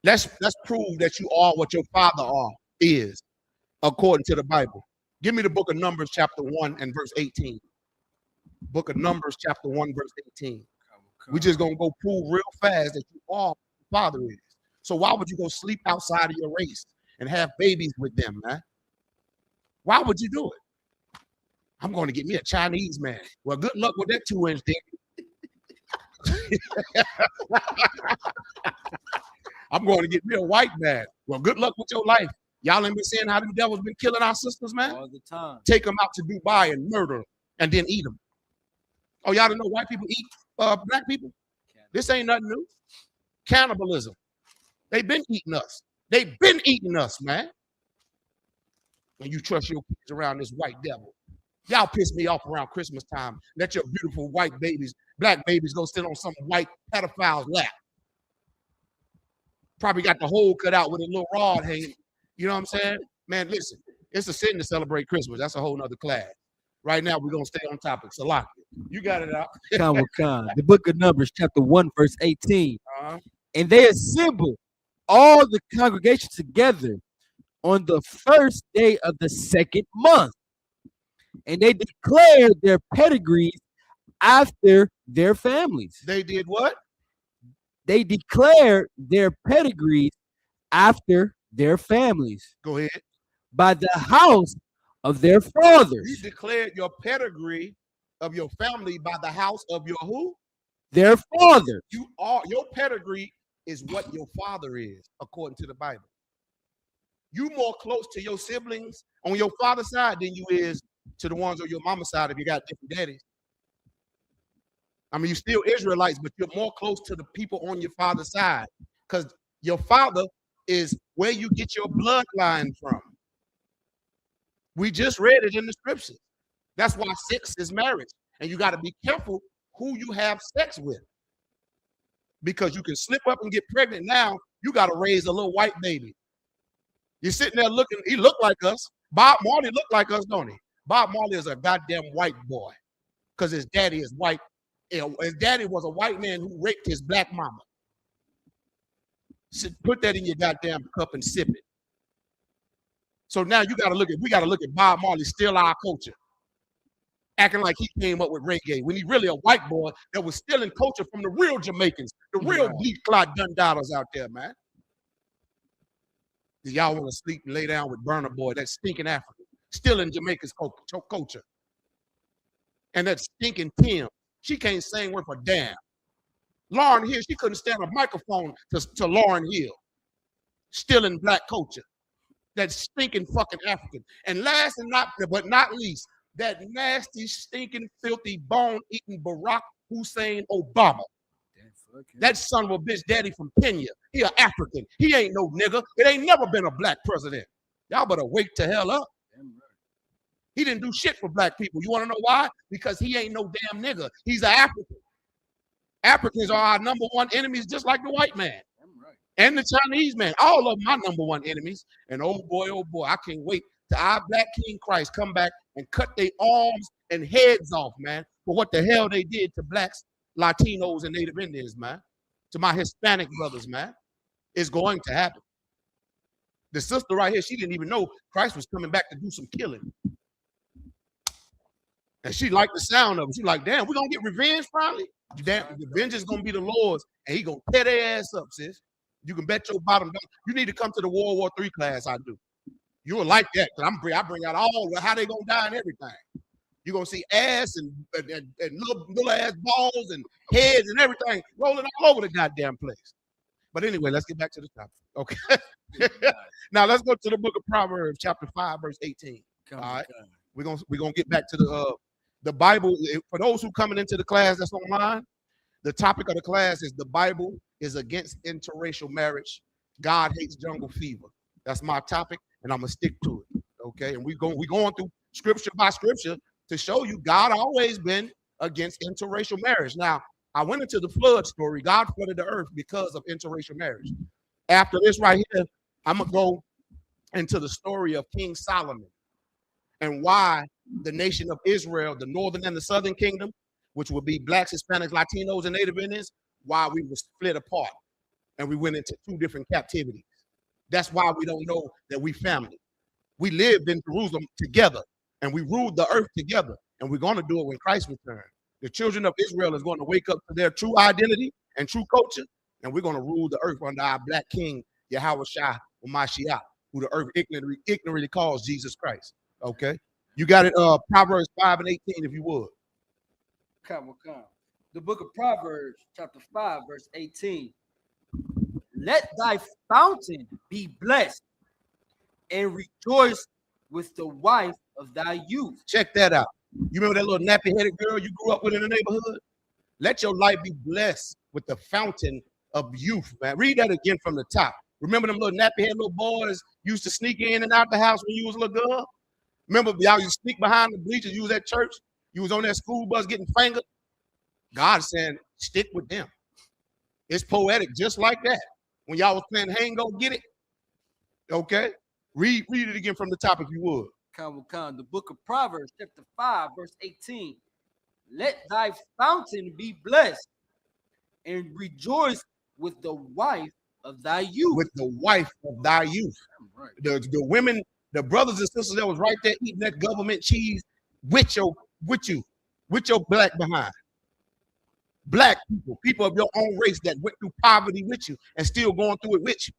Let's prove that you are what your father is, according to the Bible. Give me the book of Numbers, chapter 1 and verse 18. Book of Numbers, chapter 1, verse 18. We're just going to go prove real fast that you are what your father is. So why would you go sleep outside of your race and have babies with them, man? Why would you do it? I'm going to get me a Chinese man. Well, good luck with that 2-inch dick. I'm going to get me a white man. Well, good luck with your life. Y'all ain't been seeing how them devils been killing our sisters, man? All the time. Take them out to Dubai and murder them and then eat them. Oh, y'all don't know white people eat black people? This ain't nothing new. Cannibalism. They've been eating us. They've been eating us, man. And you trust your kids around this white devil. Y'all piss me off around Christmas time. Let your beautiful white babies, black babies, go sit on some white pedophile's lap. Probably got the hole cut out with a little rod hanging. You know what I'm saying? Man, listen, it's a sin to celebrate Christmas. That's a whole nother class. Right now, we're going to stay on topic. Salaki, you got it out. The book of Numbers, chapter 1, verse 18. And they assembled all the congregation together on the first day of the second month. And they declared their pedigrees after their families. They did what? They declared their pedigrees after their families. Go ahead. By the house of their fathers. You declared your pedigree of your family by the house of your who? Their father. Your pedigree is what your father is, according to the Bible. You more close to your siblings on your father's side than you is to the ones on your mama's side if you got different daddies. I mean, you're still Israelites, but you're more close to the people on your father's side because your father is where you get your bloodline from. We just read it in the scriptures. That's why sex is marriage. And you got to be careful who you have sex with. Because you can slip up and get pregnant now. You got to raise a little white baby. You're sitting there looking, he looked like us. Bob Marley looked like us, don't he? Bob Marley is a goddamn white boy. Because his daddy is white. His daddy was a white man who raped his black mama. So put that in your goddamn cup and sip it. So now we got to look at Bob Marley, still our culture. Acting like he came up with reggae when he really a white boy that was stealing culture from the real Jamaicans, the real bleed clot Dundadas out there, man. Y'all want to sleep and lay down with Burna Boy, that stinking African, stealing Jamaica's culture. And that stinking Tim, she can't sing worth a damn. Lauryn Hill, she couldn't stand a microphone to Lauryn Hill, stealing black culture. That stinking fucking African. And last and not least, that nasty, stinking, filthy, bone-eating Barack Hussein Obama. That son of a bitch daddy from Kenya. He an African. He ain't no nigga. It ain't never been a black president. Y'all better wake the hell up. He didn't do shit for black people. You want to know why? Because he ain't no damn nigga. He's an African. Africans are our number one enemies, just like the white man. And the Chinese man, all of them my number one enemies. And oh boy, I can't wait till our black King Christ come back and cut their arms and heads off, man, for what the hell they did to blacks, Latinos, and Native Indians, man. To my Hispanic brothers, man. It's going to happen. The sister right here, she didn't even know Christ was coming back to do some killing. And she liked the sound of it. She like, damn, we're gonna get revenge finally. Damn, the vengeance is gonna be the Lord's, and he gonna tear their ass up, sis. You can bet your bottom dollar. You need to come to the World War III class. I do. You will like that, because I bring out all how they gonna die and everything. You're gonna see ass and little ass balls and heads and everything rolling all over the goddamn place. But anyway, let's get back to the topic. Okay. Now let's go to the book of Proverbs, chapter 5, verse 18. All right. We're gonna get back to the Bible. For those who coming into the class that's online, the topic of the class is the Bible is against interracial marriage. God hates jungle fever. That's my topic, and I'm gonna stick to it. Okay, and we going through scripture by scripture to show you God always been against interracial marriage. Now, I went into the flood story. God flooded the earth because of interracial marriage. After this right here, I'm gonna go into the story of King Solomon and why the nation of Israel, the northern and the southern kingdom, which would be blacks, Hispanics, Latinos, and Native Indians, why we were split apart and we went into two different captivities. That's why we don't know that we family. We lived in Jerusalem together and we ruled the earth together, and we're going to do it when Christ returns. The children of Israel is going to wake up to their true identity and true culture, and we're going to rule the earth under our black king, Yahweh Shai or Mashiach, who the earth ignorantly calls Jesus Christ. Okay? You got it, Proverbs 5 and 18, if you would. Come. The book of Proverbs, chapter 5, verse 18. Let thy fountain be blessed, and rejoice with the wife of thy youth. Check that out. You remember that little nappy-headed girl you grew up with in the neighborhood? Let your life be blessed with the fountain of youth, man. Read that again from the top. Remember them little nappy-headed little boys used to sneak in and out the house when you was a little girl? Remember y'all used to sneak behind the bleachers, you was at church, you was on that school bus getting fingered? God's saying, stick with them. It's poetic just like that. When y'all was playing hang go get it. Okay? Read it again from the top if you would. Come. The book of Proverbs, chapter 5, verse 18. Let thy fountain be blessed, and rejoice with the wife of thy youth. With the wife of thy youth. Right. The women, the brothers and sisters that was right there eating that government cheese with you, with your black behind. Black people of your own race that went through poverty with you and still going through it with you,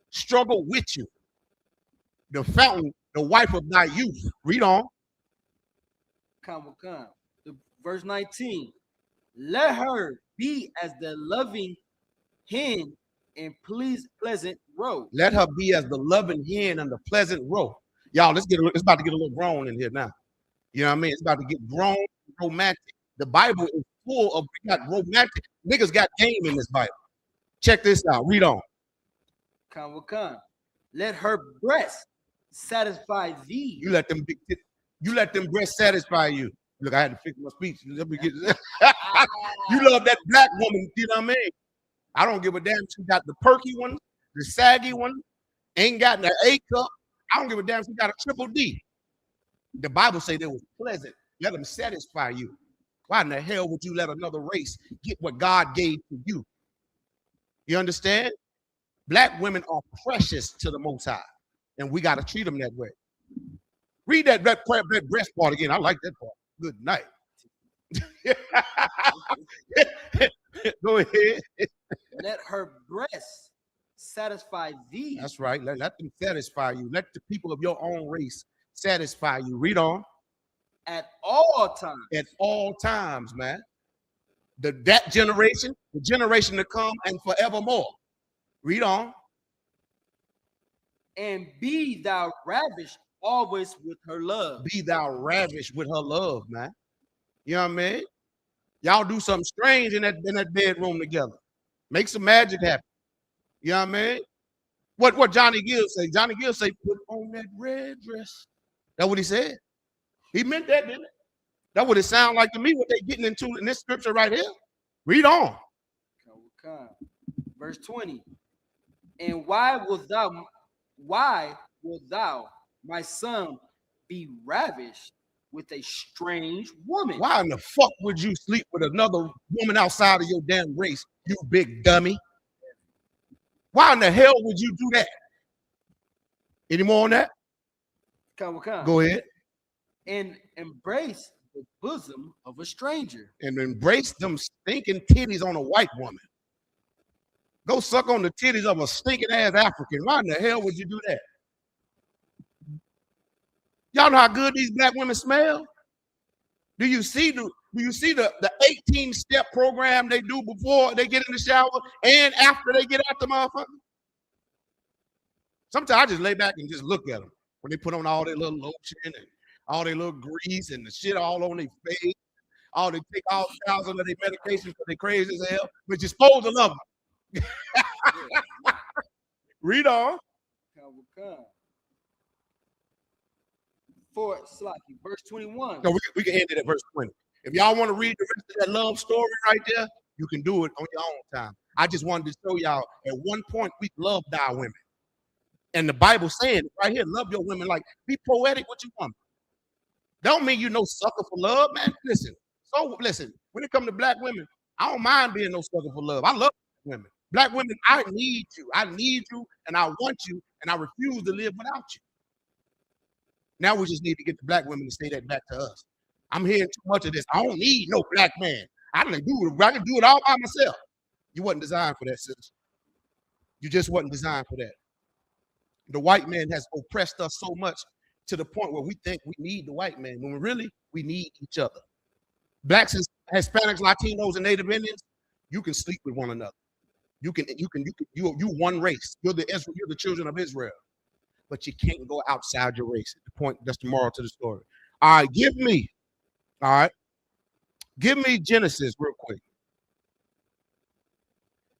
struggle with you. The fountain, the wife of thy youth. Read on. Come. The verse 19. Let her be as the loving hen and pleasant roe. Let her be as the loving hen and the pleasant roe. Y'all, it's about to get a little grown in here now. You know what I mean? It's about to get grown, romantic. The Bible is full of romantic. Niggas got game in this Bible. Check this out. Read on. Come. Let her breast satisfy thee. You let them breasts satisfy you. Look, I had to fix my speech. Let me get this. You love that black woman, you know what I mean? I don't give a damn. She got the perky one, the saggy one, ain't got the A cup. I don't give a damn. She got a triple D. The Bible say they was pleasant. Let them satisfy you. Why in the hell would you let another race get what God gave to you? You understand? Black women are precious to the Most High, and we got to treat them that way. Read that breast part again. I like that part. Good night. Go ahead. Let her breast satisfy thee. That's right. Let them satisfy you. Let the people of your own race satisfy you. Read on. At all times. At all times, man. That generation, the generation to come, and forevermore. Read on. And be thou ravished always with her love. Be thou ravished with her love, man. You know what I mean? Y'all do something strange in that bedroom together. Make some magic happen. You know what I mean? What Johnny Gill say? Johnny Gill say, put on that red dress. That's what he said. He meant that, didn't it? That's what it sounds like to me, what they getting into in this scripture right here. Read on. Verse 20. And why wilt thou, my son, be ravished with a strange woman? Why in the fuck would you sleep with another woman outside of your damn race, you big dummy? Why in the hell would you do that? Any more on that? Come. Go ahead. And embrace the bosom of a stranger. And embrace them stinking titties on a white woman. Go suck on the titties of a stinking ass African. Why in the hell would you do that? Y'all know how good these black women smell? Do you see the 18-step program they do before they get in the shower and after they get out the motherfucker? Sometimes I just lay back and just look at them when they put on all their little lotion and all their little grease and the shit all on their face. All they take all 1,000 of their medication because they crazy as hell, but you're supposed to love them. Read on. Verse 21. No, we can end it at verse 20. If y'all want to read the rest of that love story right there, you can do it on your own time. I just wanted to show y'all at one point we loved our women. And the Bible saying right here, love your women, like be poetic with your woman. Don't mean you no sucker for love, man. Listen, when it comes to black women, I don't mind being no sucker for love. I love women. Black women, I need you. I need you and I want you and I refuse to live without you. Now we just need to get the black women to say that back to us. I'm hearing too much of this. I don't need no black man. I can do it all by myself. You wasn't designed for that, sis. You just wasn't designed for that. The white man has oppressed us so much to the point where we think we need the white man, when really we need each other. Blacks, Hispanics, Latinos, and Native Indians, you can sleep with one another. You one race. You're the children of Israel. But you can't go outside your race. That's the moral to the story. All right, give me Genesis real quick.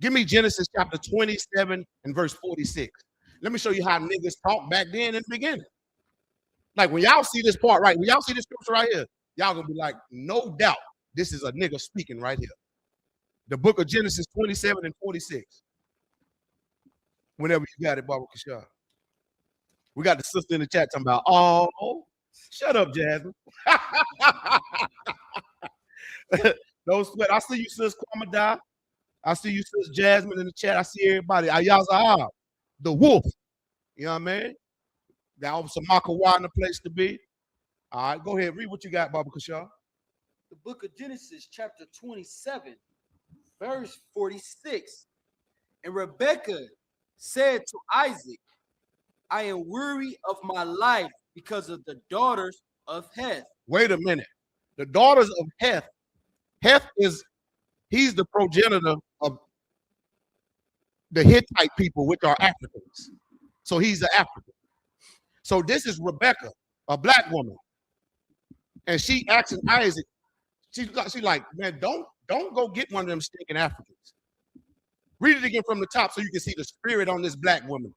Give me Genesis chapter 27 and verse 46. Let me show you how niggas talk back then in the beginning. Like when y'all see this part right, when y'all see this scripture right here, y'all gonna be like, no doubt, this is a nigga speaking right here. The book of Genesis 27 and 46. Whenever you got it, Barbara Kashar. We got the sister in the chat talking about, oh, shut up, Jasmine. Don't sweat. I see you, sis Kwamada. I see you, sis Jasmine in the chat. I see everybody. Ayaza, the wolf. You know what I mean? That was some Makawa in the place to be. All right, go ahead. Read what you got, Baba Kashar. The book of Genesis, chapter 27, verse 46. And Rebekah said to Isaac, I am weary of my life because of the daughters of Heth. Wait a minute. The daughters of Heth. Heth he's the progenitor of the Hittite people, which are Africans. So he's an African. So this is Rebekah, a black woman. And she asking Isaac, she's like, man, don't go get one of them stinking Africans. Read it again from the top so you can see the spirit on this black woman.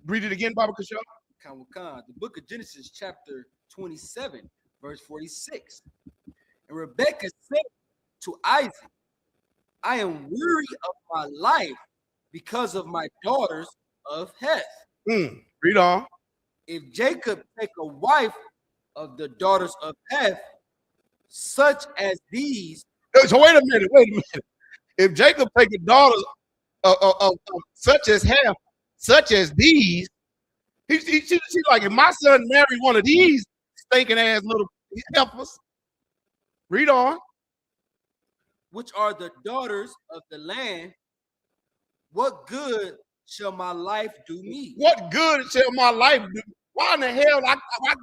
Read it again, Baba Kashar. The book of Genesis, chapter 27, verse 46. And Rebekah said to Isaac, I am weary of my life because of my daughters of Heth. Read on. If Jacob take a wife of the daughters of Heth, such as these. So wait a minute. If Jacob take a daughter of such as Heth, such as these, she's like, if my son married one of these stinking ass little heifers, read on. Which are the daughters of the land, what good shall my life do me? What good shall my life do? Why in the hell?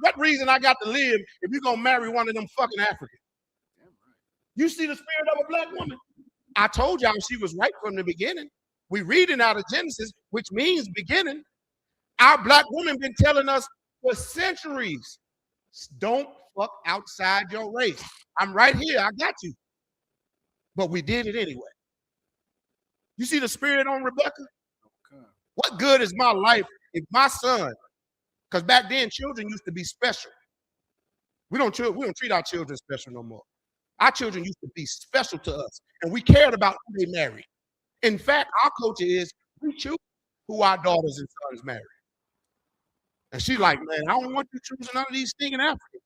What reason I got to live if you're gonna marry one of them fucking Africans? You see the spirit of a black woman? I told y'all she was right from the beginning. We reading out of Genesis, which means beginning. Our black women been telling us for centuries, don't fuck outside your race. I'm right here. I got you. But we did it anyway. You see the spirit on Rebekah? Okay. What good is my life if my son, because back then children used to be special. We don't treat our children special no more. Our children used to be special to us, and we cared about who they married. In fact, our culture is we choose who our daughters and sons marry. And she's like, man, I don't want you choosing none of these stinking Africans.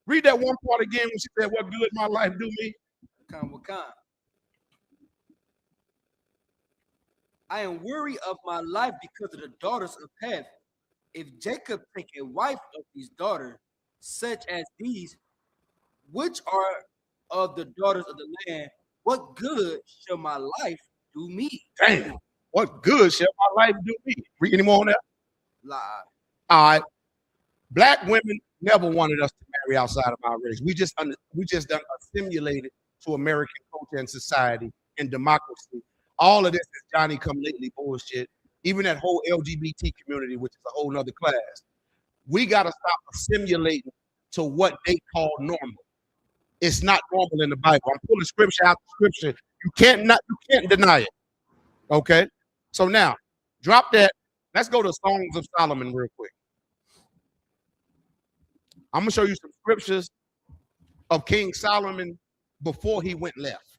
Read that one part again when she said, what good my life do me? I am weary of my life because of the daughters of Heth. If Jacob take a wife of these daughters, such as these, which are of the daughters of the land, what good shall my life do me? Damn. What good shall my life do me? Read any more on that? Lie. All right. Black women never wanted us to marry outside of our race. We just done assimilated to American culture and society and democracy. All of this is Johnny come lately bullshit. Even that whole LGBT community, which is a whole nother class. We got to stop assimilating to what they call normal. It's not normal in the Bible. I'm pulling scripture out of scripture. You can't deny it. Okay? So now, drop that. Let's go to Songs of Solomon real quick. I'm going to show you some scriptures of King Solomon before he went left.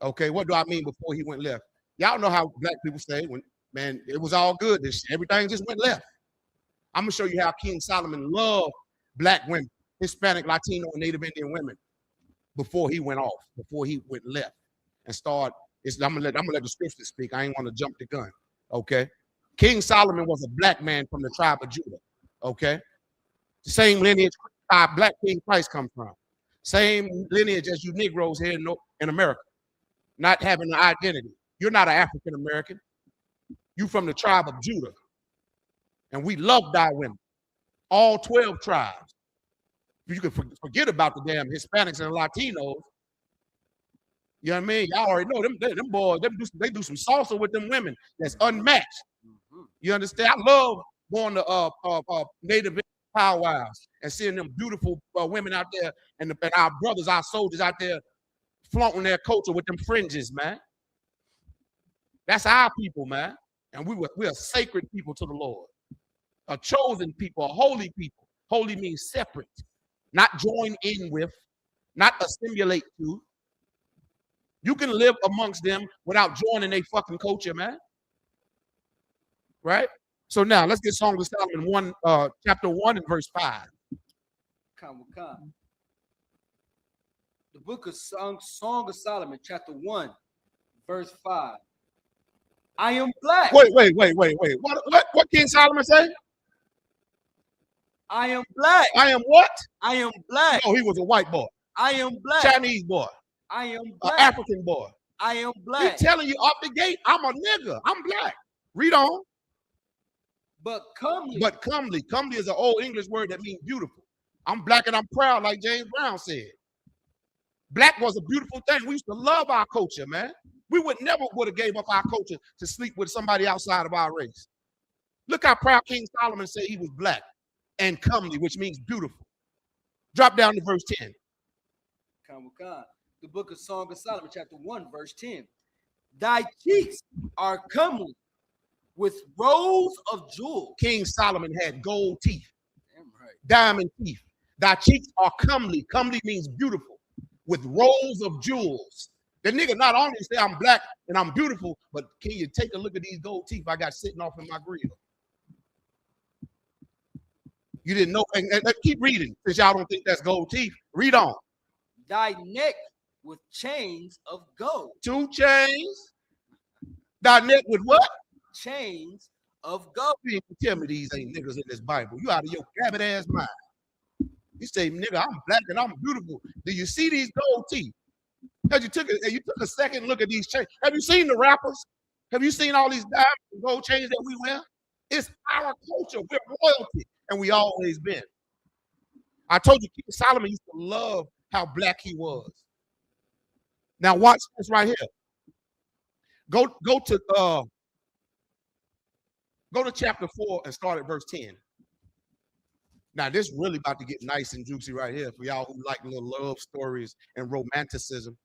Okay, what do I mean before he went left? Y'all know how black people say, when man, it was all good. Everything just went left. I'm going to show you how King Solomon loved black women, Hispanic, Latino, and Native Indian women before he went off, before he went left and started. I'm gonna let the scriptures speak. I ain't want to jump the gun. Okay. King Solomon was a black man from the tribe of Judah. Okay. The same lineage black King Christ come from. Same lineage as you Negroes here in America, not having an identity. You're not an African American. You from the tribe of Judah. And we love thy women. All 12 tribes. You can forget about the damn Hispanics and Latinos. You know what I mean? Y'all already know them boys, they do some salsa with them women that's unmatched. You understand? I love going to Native powwows and seeing them beautiful women out there and our brothers, our soldiers out there flaunting their culture with them fringes, man. That's our people, man. And we're a sacred people to the Lord. A chosen people, a holy people. Holy means separate, not join in with, not assimilate to. You can live amongst them without joining their fucking culture, man. Right? So now let's get Song of Solomon chapter 1 and verse 5. The book of Song of Solomon, chapter 1, verse 5. I am black. Wait. What King Solomon say? I am black. I am what? I am black. Oh, he was a white boy. I am black. Chinese boy. I am black. African boy. I am black. He's telling you off the gate, I'm a nigga. I'm black. Read on. But comely. But comely. Comely is an old English word that means beautiful. I'm black and I'm proud, like James Brown said. Black was a beautiful thing. We used to love our culture, man. We would have gave up our culture to sleep with somebody outside of our race. Look how proud King Solomon said he was black and comely, which means beautiful. Drop down to verse 10. The book of Song of Solomon, chapter 1, verse 10. Thy cheeks are comely with rows of jewels. King Solomon had gold teeth, Damn right. diamond teeth. Thy cheeks are comely. Comely means beautiful, with rows of jewels. The nigga not only say I'm black and I'm beautiful, but can you take a look at these gold teeth I got sitting off in my grill? You didn't know. And keep reading, since y'all don't think that's gold teeth. Read on. Thy neck with chains of gold. 2 chains. Thy neck with what? Chains of gold. You ain't tell me these ain't niggas in this Bible. You out of your gabbard ass mind. You say, nigga, I'm black and I'm beautiful. Do you see these gold teeth? Because you took a second look at these chains. Have you seen the rappers? Have you seen all these diamond and gold chains that we wear? It's our culture. We're royalty, and we always been. I told you, King Solomon used to love how black he was. Now watch this right here. Go to chapter 4 and start at verse 10. Now this really about to get nice and juicy right here for y'all who like little love stories and romanticism.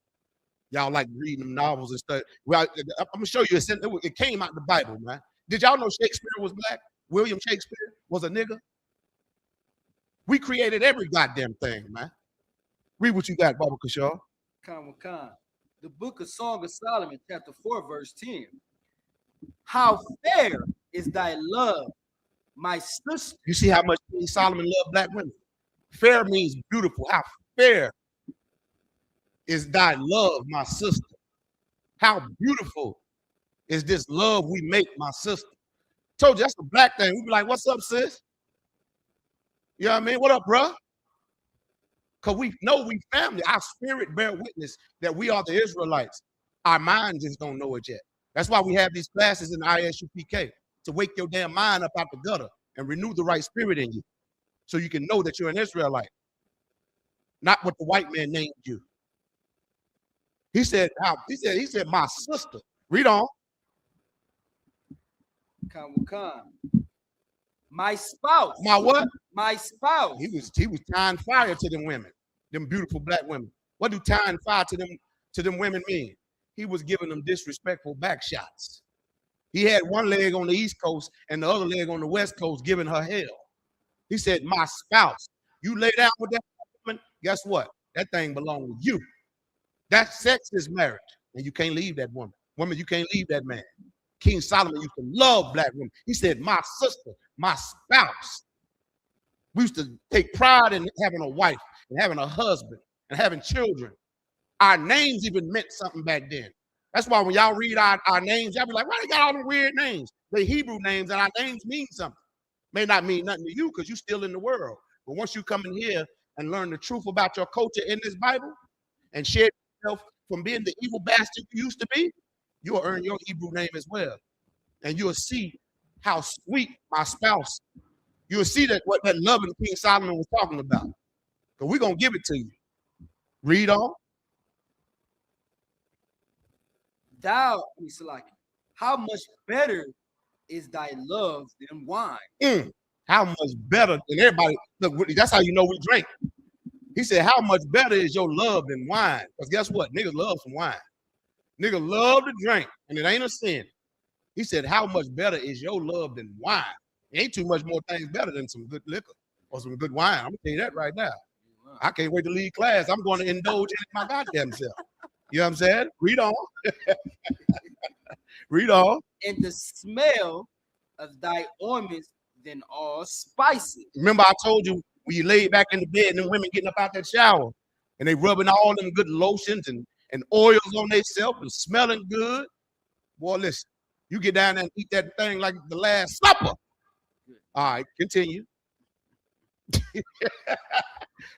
Y'all like reading them novels and stuff. Well, I'm gonna show you. It came out the Bible, man. Did y'all know Shakespeare was black? William Shakespeare was a nigga. We created every goddamn thing, man. Read what you got, Baba Kashaw. The book of Song of Solomon, chapter 4, verse 10. How fair is thy love, my sister. You see how much King Solomon loved black women? Fair means beautiful. How fair is thy love, my sister. How beautiful is this love we make, my sister. Told you that's the black thing. We be like, what's up, sis? You know what I mean? What up, bro? Because we know we family. Our spirit bear witness that we are the Israelites. Our mind just don't know it yet. That's why we have these classes in the ISUPK, to wake your damn mind up out the gutter and renew the right spirit in you, so you can know that you're an Israelite, not what the white man named you. He said, my sister. Read on. My spouse. My what? My spouse. He was tying fire to them women, them beautiful black women. What do tying fire to them women mean? He was giving them disrespectful back shots. He had one leg on the East Coast and the other leg on the West Coast giving her hell. He said, my spouse. You lay down with that woman, guess what? That thing belongs to you. That sex is marriage, and you can't leave that woman. Woman, you can't leave that man. King Solomon used to love black women. He said, my sister, my spouse. We used to take pride in having a wife and having a husband and having children. Our names even meant something back then. That's why when y'all read our names, y'all be like, why they got all the weird names? They're Hebrew names, and our names mean something. May not mean nothing to you because you're still in the world. But once you come in here and learn the truth about your culture in this Bible and share yourself from being the evil bastard you used to be, you'll earn your Hebrew name as well. And you'll see how sweet my spouse. You'll see that what that loving King Solomon was talking about. So we're going to give it to you. Read on. Thou, how much better is thy love than wine? How much better than everybody. Look, that's how you know we drink. He said, how much better is your love than wine? Because guess what? Niggas love some wine. Niggas love to drink, and it ain't a sin. He said, how much better is your love than wine? Ain't too much more things better than some good liquor or some good wine. I'm going to tell you that right now. I can't wait to leave class. I'm going to indulge in my goddamn self. You know what I'm saying? Read on. Read on. And the smell of thy ornaments than all spices. Remember I told you when you lay back in the bed and them women getting up out that shower and they rubbing all them good lotions and oils on themselves and smelling good. Boy, listen, you get down there and eat that thing like the Last Supper. All right, continue.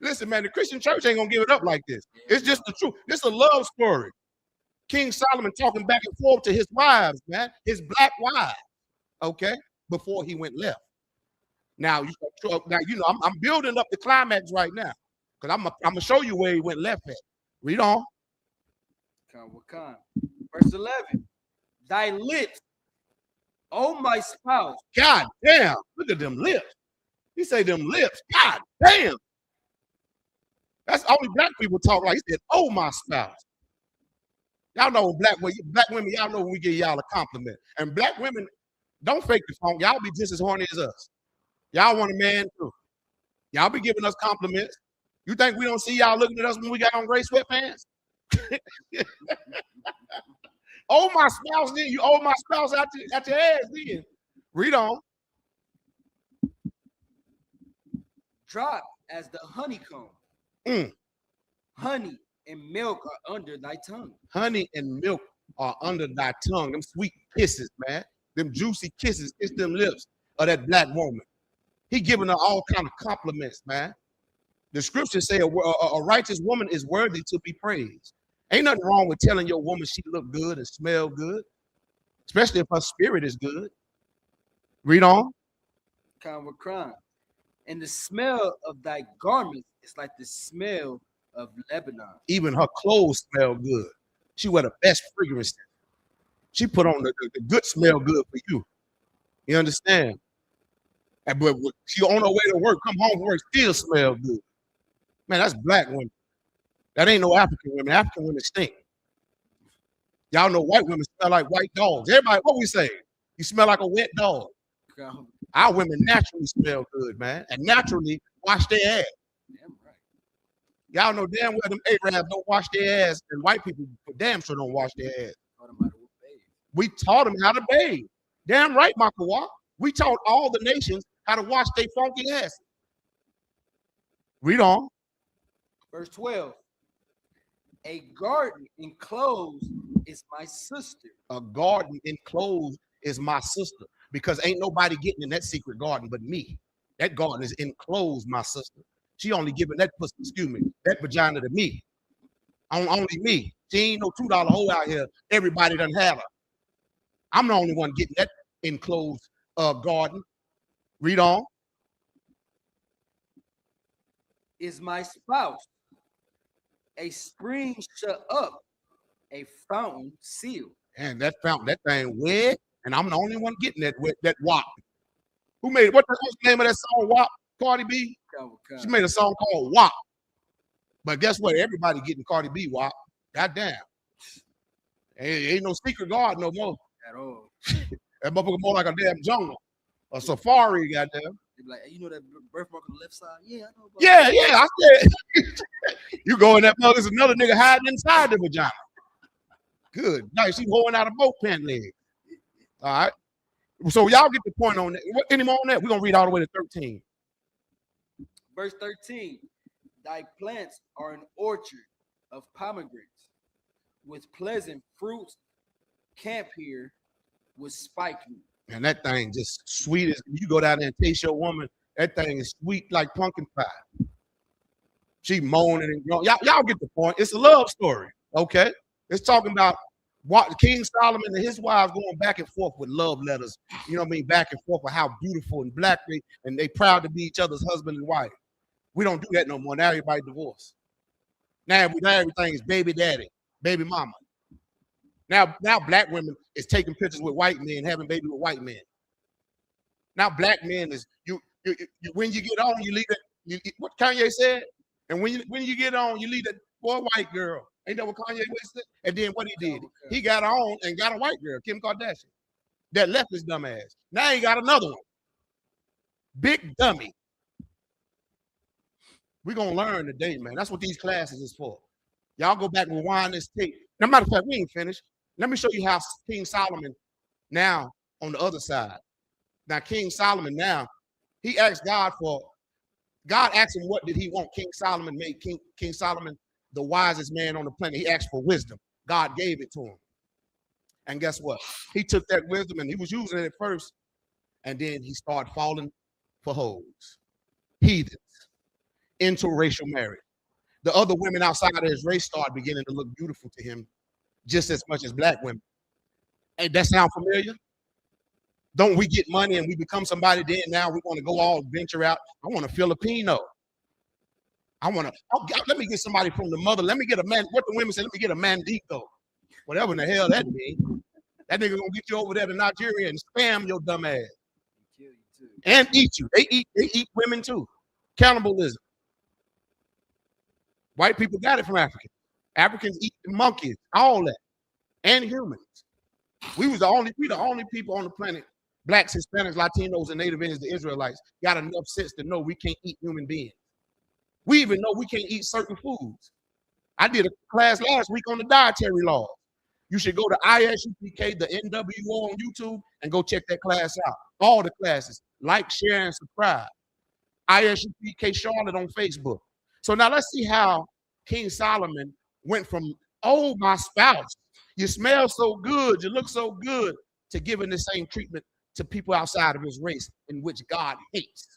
Listen, man, the Christian church ain't gonna give it up like this. It's just the truth. This is a love story. King Solomon talking back and forth to his wives, man, his black wives, okay, before he went left. Now, you know, I'm building up the climax right now because I'm gonna show you where he went left at. Read on. Verse 11. Thy lips, oh my spouse. God damn, look at them lips. He say them lips. God damn. That's only black people talk like. He said, oh my spouse. Y'all know black women, y'all know when we give y'all a compliment. And black women, don't fake the funk. Y'all be just as horny as us. Y'all want a man too. Y'all be giving us compliments. You think we don't see y'all looking at us when we got on gray sweatpants? Oh my spouse, then you owe my spouse out your ass, then. Read on. Drop as the honeycomb. Honey and milk are under thy tongue. Honey and milk are under thy tongue. Them sweet kisses, man. Them juicy kisses, kiss them lips of that black woman. He giving her all kind of compliments, man. The scriptures say a righteous woman is worthy to be praised. Ain't nothing wrong with telling your woman she look good and smell good, especially if her spirit is good. Read on. Crime. And the smell of thy garments is like the smell of Lebanon. Even her clothes smell good. She wear the best fragrance. She put on the good smell good for you. You understand? But she on her way to work, come home from work, still smell good. Man, that's black women. That ain't no African women. African women stink. Y'all know white women smell like white dogs. Everybody, what we say? You smell like a wet dog. Our women naturally smell good, man, and naturally wash their ass. Damn right. Y'all know damn well them Arabs don't wash their ass, and white people damn sure don't wash their ass. We taught them how to bathe. Damn right, Makawa. We taught all the nations how to wash their funky ass. Read on. Verse 12. A garden enclosed is my sister. A garden enclosed is my sister, because ain't nobody getting in that secret garden but me. That garden is enclosed, my sister. She only giving that pussy, excuse me, that vagina to me. Only me. She ain't no $2 hoe out here. Everybody done have her. I'm the only one getting that enclosed garden. Read on. Is my spouse a spring shut up, a fountain sealed? And that fountain, that thing wet, and I'm the only one getting that WAP. Who made it? What's the name of that song, WAP? Cardi B? She made a song called WAP. But guess what? Everybody getting Cardi B WAP. Goddamn. Ain't no secret guard no more. At all. That motherfucker more like a damn jungle. A safari, goddamn. They be like, hey, you know that birthmark on the left side? Yeah, I know about Yeah, I said. You go in that mother, there's another nigga hiding inside the vagina. Good. Nice. She holding out a boat pen leg. All right. So y'all get the point on that. Any more on that? We're going to read all the way to 13. Verse 13. Thy plants are an orchard of pomegranates with pleasant fruits. Camp here with spiky. And that thing just sweet as you go down there and taste your woman. That thing is sweet like pumpkin pie. She moaning and groaning. Y'all get the point. It's a love story. Okay. It's talking about what King Solomon and his wives going back and forth with love letters. You know what I mean? Back and forth with how beautiful and black they proud to be each other's husband and wife. We don't do that no more. Now everybody divorced. Now everything is baby daddy, baby mama. Now black women is taking pictures with white men, having baby with white men. Now black men is you when you get on, you leave it. What Kanye said, and when you get on, you leave that boy white girl. Ain't that what Kanye said? And then what he did, he got on and got a white girl, Kim Kardashian, that left his dumb ass. Now he got another one, big dummy. We're gonna learn today, man. That's what these classes is for. Y'all go back and rewind this tape. Now, matter of fact, we ain't finished. Let me show you how King Solomon now on the other side. Now, King Solomon now, he asked God asked him what did he want. King Solomon made King Solomon the wisest man on the planet. He asked for wisdom. God gave it to him. And guess what? He took that wisdom and he was using it at first. And then he started falling for hoes, heathens, interracial marriage. The other women outside of his race started beginning to look beautiful to him just as much as black women. Hey, that sound familiar? Don't we get money and we become somebody then now we want to go all venture out? I want a Filipino. Let me get somebody from the mother. Let me get a man. What the women say, let me get a Mandingo. Whatever in the hell that means. That nigga gonna get you over there to Nigeria and spam your dumb ass. Kill you too. And eat you. They eat women too. Cannibalism. White people got it from Africans. Africans eat monkeys, all that, and humans. We the only people on the planet, blacks, Hispanics, Latinos, and Native Indians, the Israelites, got enough sense to know we can't eat human beings. We even know we can't eat certain foods. I did a class last week on the dietary laws. You should go to ISUPK, the N.W.O on YouTube, and go check that class out. All the classes. Like, share, and subscribe. ISUPK Charlotte on Facebook. So now let's see how King Solomon went from, oh, my spouse, you smell so good, you look so good, to giving the same treatment to people outside of his race in which God hates.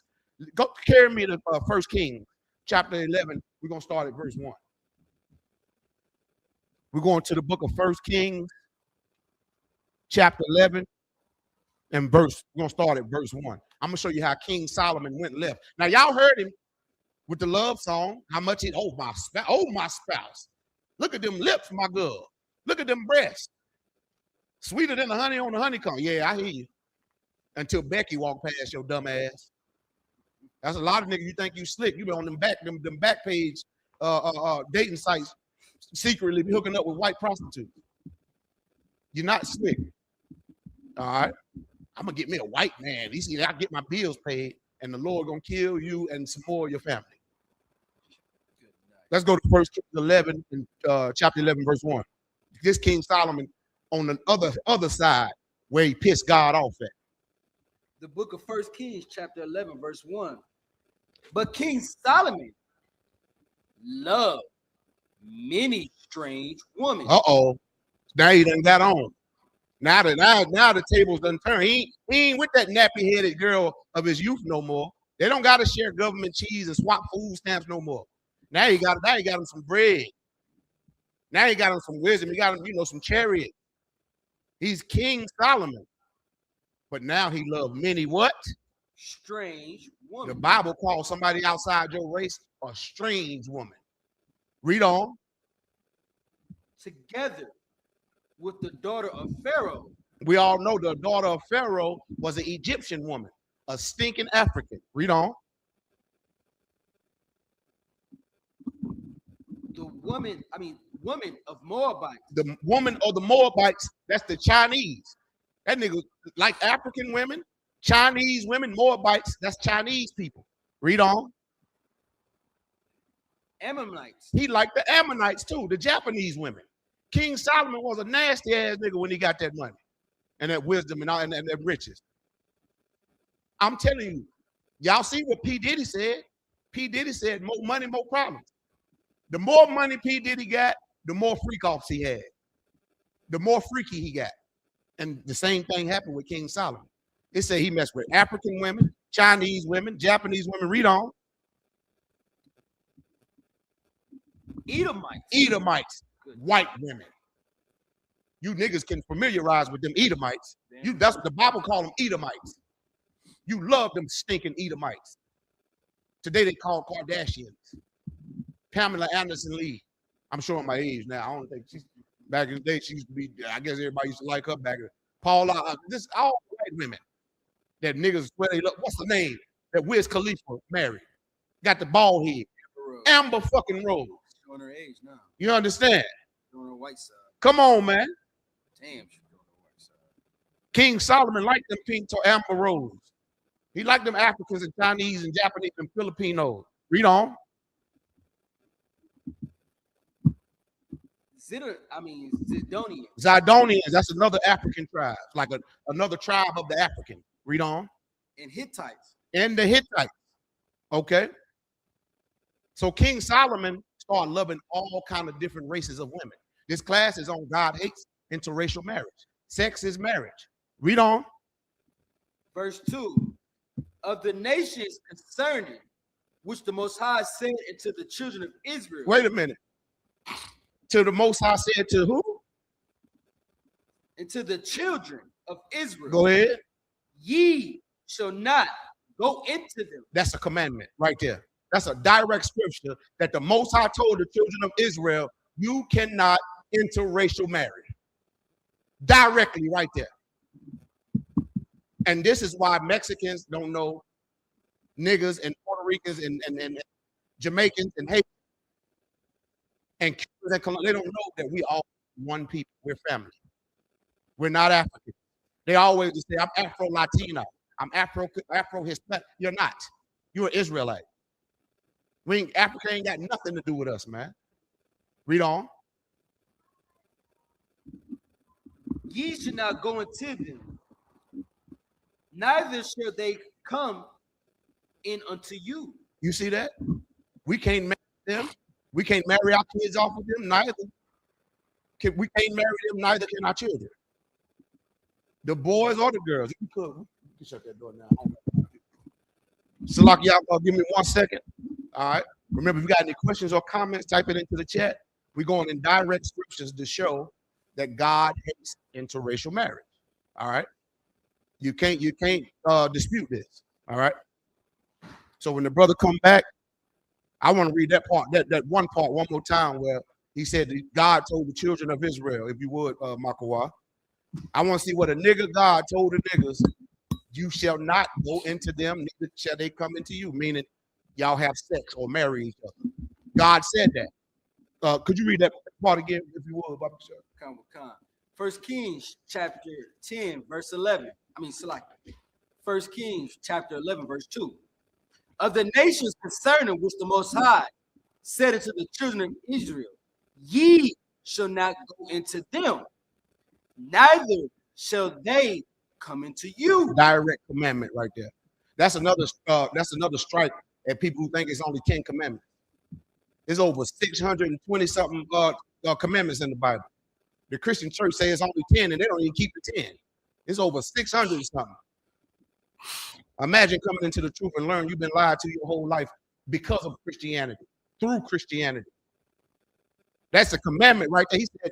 Go carry me to 1 Kings chapter 11. We're going to start at verse 1. We're going to the book of 1 Kings chapter 11 and we're going to start at verse 1. I'm going to show you how King Solomon went left. Now, y'all heard him with the love song, how much he, oh, my spouse. Look at them lips, my girl. Look at them breasts. Sweeter than the honey on the honeycomb. Yeah, I hear you. Until Becky walked past your dumb ass. That's a lot of niggas you think you slick. You be on them back page dating sites secretly be hooking up with white prostitutes. You're not slick. All right. I'm gonna get me a white man. He see I get my bills paid, and the Lord gonna kill you and some more of your family. Let's go to 1 Kings 11 and chapter 11, verse 1. This King Solomon on the other side where he pissed God off at. The book of 1 Kings, chapter 11, verse 1. But King Solomon loved many strange women. Uh-oh. Now he done got on. Now the tables done turned. He ain't with that nappy-headed girl of his youth no more. They don't got to share government cheese and swap food stamps no more. Now he got him some bread. Now he got him some wisdom. He got him, some chariot. He's King Solomon. But now he loved many what? Strange woman. The Bible calls somebody outside your race a strange woman. Read on. Together with the daughter of Pharaoh. We all know the daughter of Pharaoh was an Egyptian woman, a stinking African. Read on. The woman of Moabites. The woman of the Moabites, that's the Chinese. That nigga like African women, Chinese women, Moabites, that's Chinese people. Read on. Ammonites. He liked the Ammonites too, the Japanese women. King Solomon was a nasty ass nigga when he got that money and that wisdom and all and that riches. I'm telling you, y'all see what P. Diddy said? P. Diddy said more money, more problems. The more money P. Diddy got, the more freak-offs he had. The more freaky he got. And the same thing happened with King Solomon. It said he messed with African women, Chinese women, Japanese women. Read on. Edomites, white women. You niggas can familiarize with them Edomites. That's what the Bible call them, Edomites. You love them stinking Edomites. Today they call Kardashians. Pamela Anderson Lee. I'm showing my age now. I don't think she's back in the day. She used to be. I guess everybody used to like her back then. Paula. This all white women that niggas where they look. What's the name that Wiz Khalifa married? Got the bald head. Amber fucking Rose. On her age now. You understand? On her white side. Come on, man. Damn, she's on the white side. King Solomon liked them pink to Amber Rose. He liked them Africans and Chinese and Japanese and Filipinos. Read on. Zidonians. Zidonians, that's another African tribe, like another tribe of the African. Read on. And Hittites. And the Hittites. Okay. So King Solomon started loving all kind of different races of women. This class is on God hates interracial marriage. Sex is marriage. Read on. Verse 2. Of the nations concerning which the Most High said unto the children of Israel. Wait a minute. To the Most High said to who? And to the children of Israel. Go ahead. Ye shall not go into them. That's a commandment right there. That's a direct scripture that the Most High told the children of Israel, you cannot interracial marry. Directly right there. And this is why Mexicans don't know niggas and Puerto Ricans and Jamaicans and Haitians and Cubans and Colombians. They don't know that we all one people. We're family. We're not African. They always say, I'm Afro-Latino. I'm Afro-Hispanic. You're not. You're an Israelite. Africa ain't got nothing to do with us, man. Read on. Ye should not go into them, neither shall they come in unto you. You see that? We can't marry them. We can't marry our kids off of them, neither. We can't marry them, neither can our children. The boys or the girls. You can shut that door now. Salak, y'all give me 1 second. All right. Remember, if you got any questions or comments, type it into the chat. We're going in direct scriptures to show that God hates interracial marriage. All right. You can't dispute this. All right. So when the brother come back, I want to read that part, that one part one more time where he said that God told the children of Israel, if you would, Makawa. I want to see what a nigga God told the niggas, you shall not go into them, neither shall they come into you, meaning y'all have sex or marry each other. God said that. Could you read that part again, if you would, Baba? First Kings chapter 10, verse 11. First Kings chapter 11, verse 2. Of the nations concerning which the Most High said unto the children of Israel, ye shall not go into them, neither shall they come into you. Direct commandment right there. That's another strike at people who think it's only 10 commandments. There's over 620 something commandments in the Bible. The Christian church says it's only 10 and they don't even keep the 10. It's over 600 something. Imagine coming into the truth and learn you've been lied to your whole life because of Christianity, through Christianity. That's a commandment right there. He said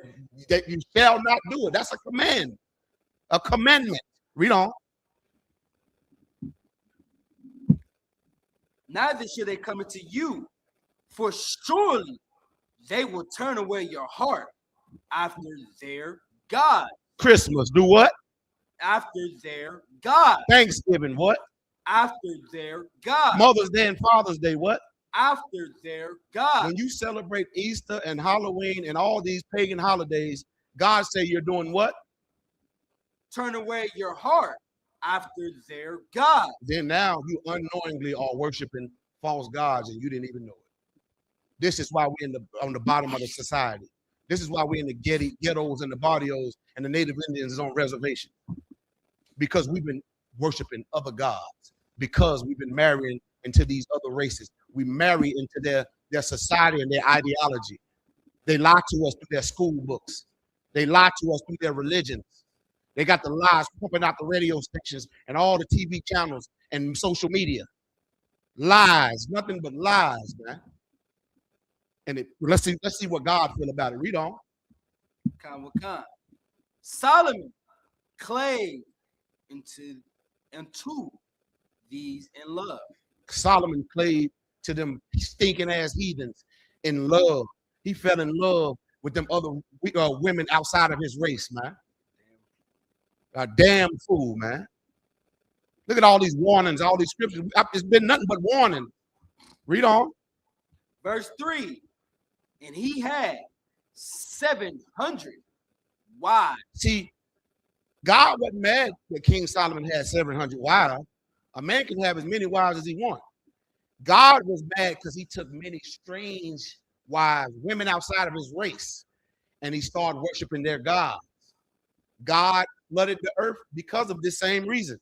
that you shall not do it. That's a command, a commandment. Read on. Neither should they come into you, for surely they will turn away your heart after their God. Christmas, do what? After their God. Thanksgiving, what? After their God. Mother's Day and Father's Day, what? After their God. When you celebrate Easter and Halloween and all these pagan holidays, God say you're doing what? Turn away your heart after their God. Then now you unknowingly are worshiping false gods and you didn't even know it. This is why we're on the bottom of the society. This is why we're in the ghettos and the barrios and the Native Indians is on reservation. Because we've been worshiping other gods. Because we've been marrying into these other races. We marry into their society and their ideology. They lie to us through their school books. They lie to us through their religions. They got the lies pumping out the radio stations and all the TV channels and social media. Lies, nothing but lies, man. And let's see what God feel about it. Read on. Solomon clave into these in love. Solomon clave to them stinking ass heathens in love. He fell in love with them other women outside of his race, man. A damn fool, man. Look at all these warnings, all these scriptures. It's been nothing but warning. Read on. Verse 3. And he had 700 wives. See, God wasn't mad that King Solomon had 700 wives. A man can have as many wives as he wants. God was mad because he took many strange wives, women outside of his race, and he started worshiping their gods. God flooded the earth because of this same reason.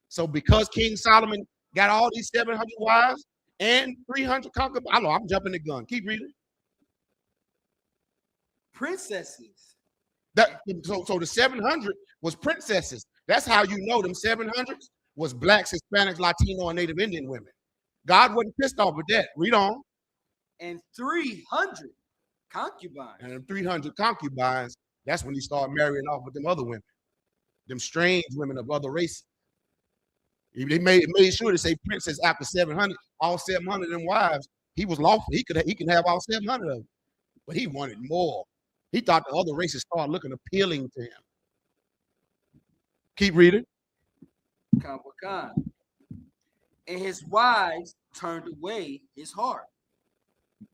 So because King Solomon got all these 700 wives and 300 concubines, I know I'm jumping the gun. Keep reading. Princesses. So the 700 was princesses. That's how you know them 700s was blacks, Hispanics, Latino, and Native Indian women. God wasn't pissed off with that. Read on. And 300 concubines. And 300 concubines, that's when he started marrying off with them other women, them strange women of other races. They made sure to say princess after 700, all 700 of them wives. He was lawful. He can have all 700 of them, but he wanted more. He thought the other races started looking appealing to him. Keep reading. And his wives turned away his heart.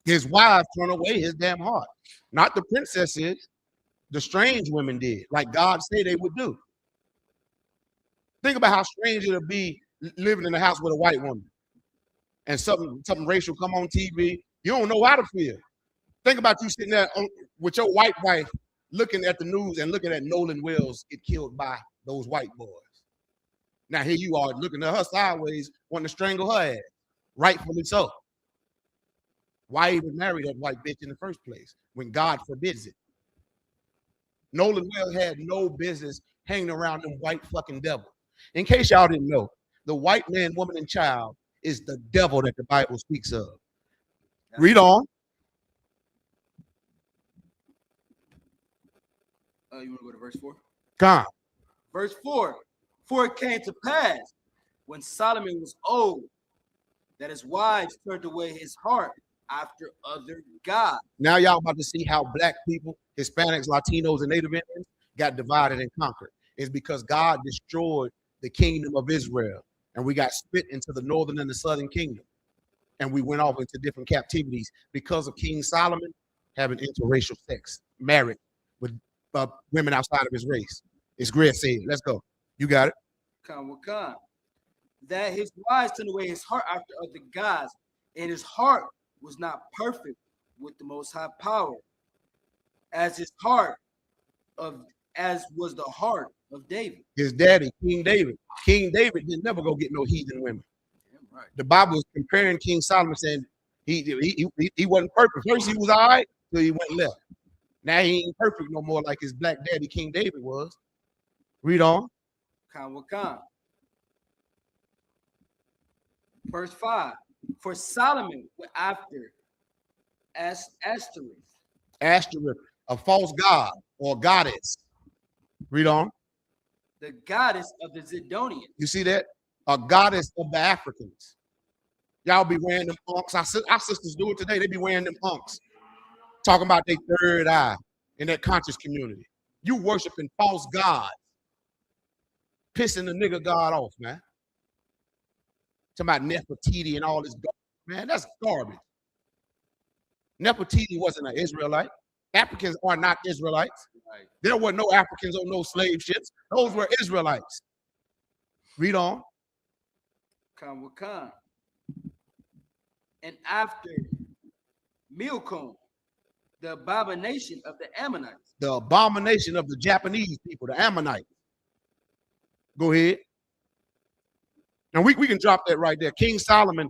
His wives turned away his damn heart. Not the princesses, the strange women did, like God said they would do. Think about how strange it'll be living in a house with a white woman and something racial come on TV. You don't know how to feel. Think about you sitting there with your white wife looking at the news and looking at Nolan Wells get killed by those white boys. Now here you are looking at her sideways, wanting to strangle her ass. Rightfully so. Why even marry that white bitch in the first place when God forbids it? Nolan Wells had no business hanging around them white fucking devils. In case y'all didn't know, the white man, woman, and child is the devil that the Bible speaks of. Read on. You want to go to verse 4? Come. Verse 4. For it came to pass when Solomon was old that his wives turned away his heart after other gods. Now y'all about to see how black people, Hispanics, Latinos, and Native Indians got divided and conquered. It's because God destroyed the kingdom of Israel, and we got split into the northern and the southern kingdom, and we went off into different captivities because of King Solomon having interracial sex, married with women outside of his race. It's Greg said. Let's go. You got it. That his wives turned away his heart after other gods, and his heart was not perfect with the Most High power, as was the heart of David. His daddy, King David. King David didn't never go get no heathen women. Right. The Bible is comparing King Solomon, saying he wasn't perfect. First he was all right, till he went left. Now he ain't perfect no more like his black daddy, King David, was. Read on. Verse 5. For Solomon went after Ashtoreth, Asterisk, a false god or goddess. Read on. the goddess of the Zidonians. You see that? A goddess of the Africans. Y'all be wearing them punks. Our sisters do it today. They be wearing them punks. Talking about their third eye in that conscious community. You worshiping false gods. Pissing the nigga God off, man. Talking about Nefertiti and all this garbage. Man, that's garbage. Nefertiti wasn't an Israelite. Africans are not Israelites. Right. There were no Africans on no slave ships. Those were Israelites. Read on. Khan. And after Milcom, the abomination of the Ammonites. The abomination of the Japanese people, the Ammonites. Go ahead. And we can drop that right there. King Solomon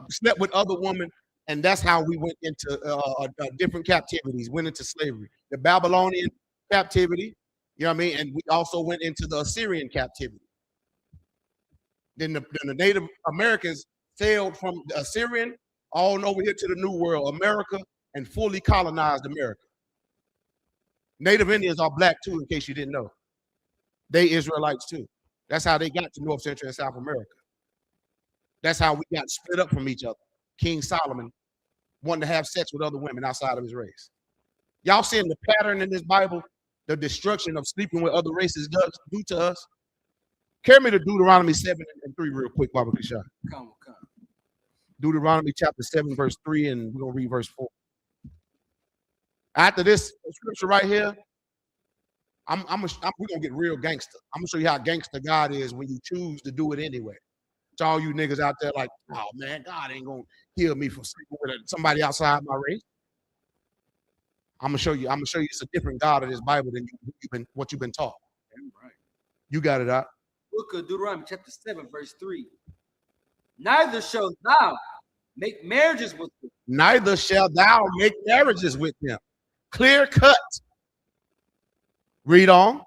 slept with other women, and that's how we went into different captivities, went into slavery. The Babylonian captivity, you know what I mean? And we also went into the Assyrian captivity. Then the Native Americans sailed from the Assyrian all over here to the New World, America, and fully colonized America. Native Indians are black too, in case you didn't know. They Israelites too. That's how they got to North, Central, and South America. That's how we got split up from each other. King Solomon wanted to have sex with other women outside of his race. Y'all seeing the pattern in this Bible, the destruction of sleeping with other races does do to us? Carry me to Deuteronomy 7 and 3 real quick, Baba Kishah. Come. Deuteronomy chapter 7, verse 3, and we're going to read verse 4. After this scripture right here, we're going to get real gangster. I'm going to show you how gangster God is when you choose to do it anyway. To all you niggas out there like, oh, man, God ain't going to heal me from sleeping with somebody outside my race. I'm going to show you it's a different God of this Bible than what you've been taught. Right. You got it out. Book of Deuteronomy chapter 7, verse 3. Neither shalt thou make marriages with them. Neither shall thou make marriages with them. Clear cut. Read on.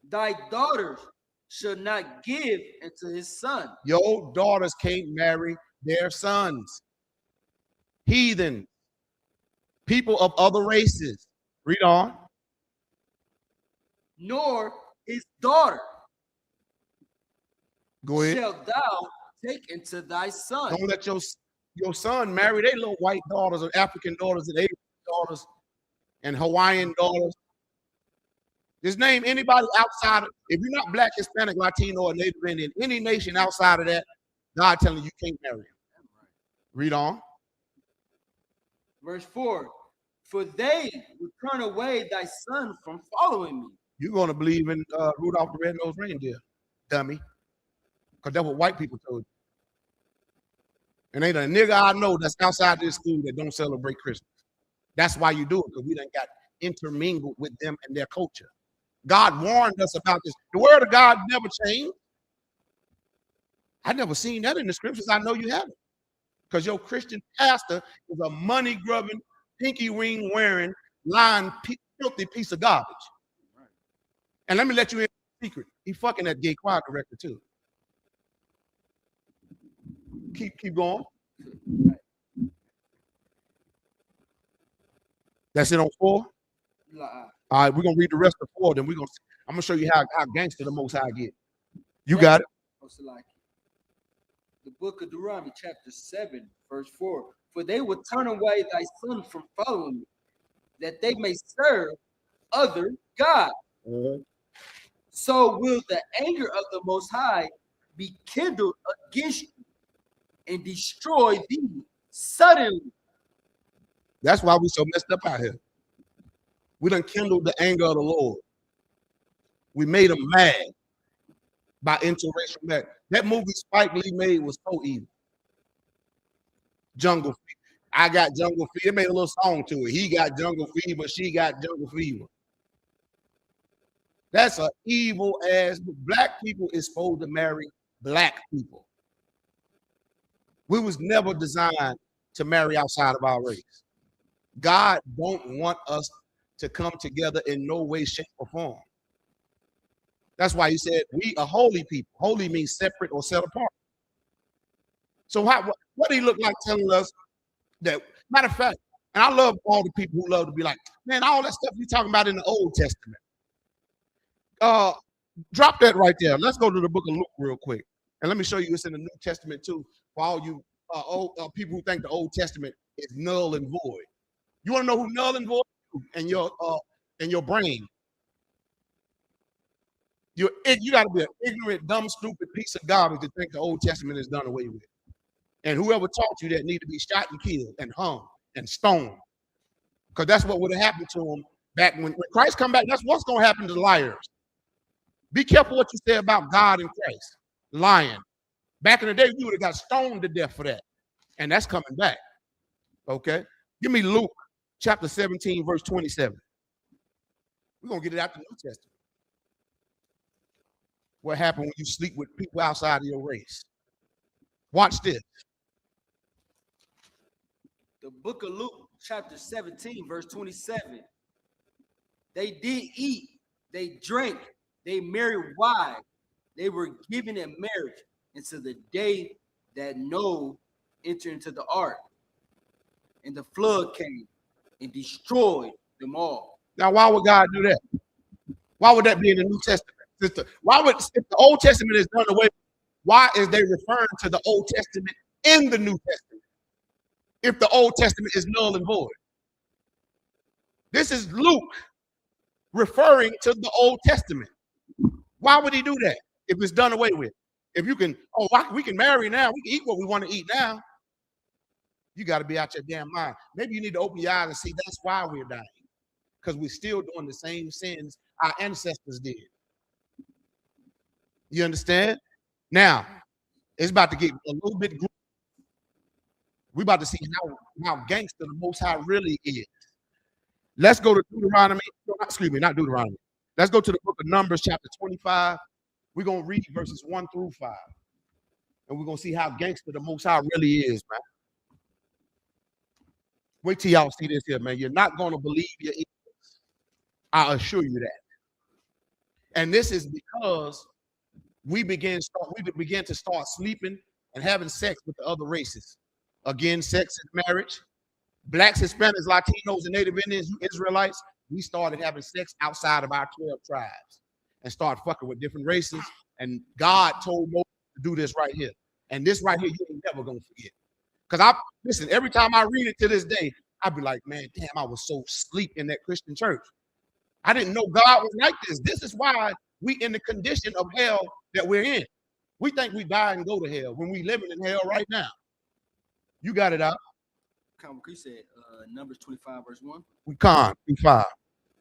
Thy daughters shall not give unto his son. Your daughters can't marry their sons. Heathen. People of other races. Read on. Nor his daughter Go ahead. shall thou take into thy son. Don't let your son marry their little white daughters or African daughters and Asian daughters and Hawaiian daughters. Just name anybody outside of, if you're not black, Hispanic, Latino, or Native Indian, any nation outside of that, God telling you can't marry him. Read on. Verse 4. For they will turn away thy son from following me. You're going to believe in Rudolph the Red-Nosed Reindeer, dummy. Because that's what white people told you. And ain't a nigga I know that's outside this school that don't celebrate Christmas. That's why you do it, because we done got intermingled with them and their culture. God warned us about this. The word of God never changed. I never seen that in the scriptures. I know you haven't. Because your Christian pastor is a money-grubbing, pinky ring wearing, lying, filthy piece of garbage. And let me let you in a secret. He fucking that gay choir director too. Keep going. That's it on 4? All right, we're gonna read the rest of 4. Then I'm gonna show you how gangster the Most High get. You got it. The book of Deuteronomy, chapter 7, verse 4. For they will turn away thy son from following me, that they may serve other gods. Mm-hmm. So will the anger of the Most High be kindled against you and destroy thee suddenly. That's why we so messed up out here. We done kindled the anger of the Lord. We made him mad by interracial marriage. That movie Spike Lee made was so evil. Jungle Fever. I got jungle fever. It made a little song to it. He got jungle fever. She got jungle fever. That's an evil ass. Black people is supposed to marry black people. We was never designed to marry outside of our race. God don't want us to come together in no way, shape, or form. That's why he said we are holy people. Holy means separate or set apart. So what do he look like telling us that? Matter of fact, and I love all the people who love to be like, man, all that stuff you talking about in the Old Testament. Drop that right there. Let's go to the book of Luke real quick. And let me show you it's in the New Testament too, for all you people who think the Old Testament is null and void. You want to know who null and void is in your brain? You got to be an ignorant, dumb, stupid piece of garbage to think the Old Testament is done away with. And whoever taught you that need to be shot and killed and hung and stoned. Because that's what would have happened to them back when Christ come back. That's what's going to happen to the liars. Be careful what you say about God and Christ. Lying. Back in the day, you would have got stoned to death for that. And that's coming back. Okay? Give me Luke chapter 17, verse 27. We're going to get it out the New Testament. What happened when you sleep with people outside of your race? Watch this. The book of Luke, chapter 17, verse 27. They did eat, they drank, they married wives, they were given in marriage until the day that Noah entered into the ark, and the flood came and destroyed them all. Now, why would God do that? Why would that be in the New Testament? Why would, if the Old Testament is done away, why is they referring to the Old Testament in the New Testament? If the Old Testament is null and void. This is Luke referring to the Old Testament. Why would he do that if it's done away with? If you can, we can marry now, we can eat what we want to eat now. You got to be out your damn mind. Maybe you need to open your eyes and see that's why we're dying. Because we're still doing the same sins our ancestors did. You understand? Now, it's about to get a little bit group. We're about to see how gangster the Most High really is. Let's go to Deuteronomy. Excuse me, not Deuteronomy. Let's go to the book of Numbers, chapter 25. We're going to read verses 1 through 5. And we're going to see how gangster the Most High really is, man. Wait till y'all see this here, man. You're not going to believe your ears. I assure you that. And this is because we began to start sleeping and having sex with the other races. Again, sex is marriage. Blacks, Hispanics, Latinos, and Native Indians, you Israelites, we started having sex outside of our 12 tribes and started fucking with different races. And God told Moses to do this right here. And this right here, you ain't never gonna forget. Because listen, every time I read it to this day, I'd be like, man, damn, I was so asleep in that Christian church. I didn't know God was like this. This is why we in the condition of hell that we're in. We think we die and go to hell when we living in hell right now. You got it out. You said Numbers 25, verse 1. We can't. 5.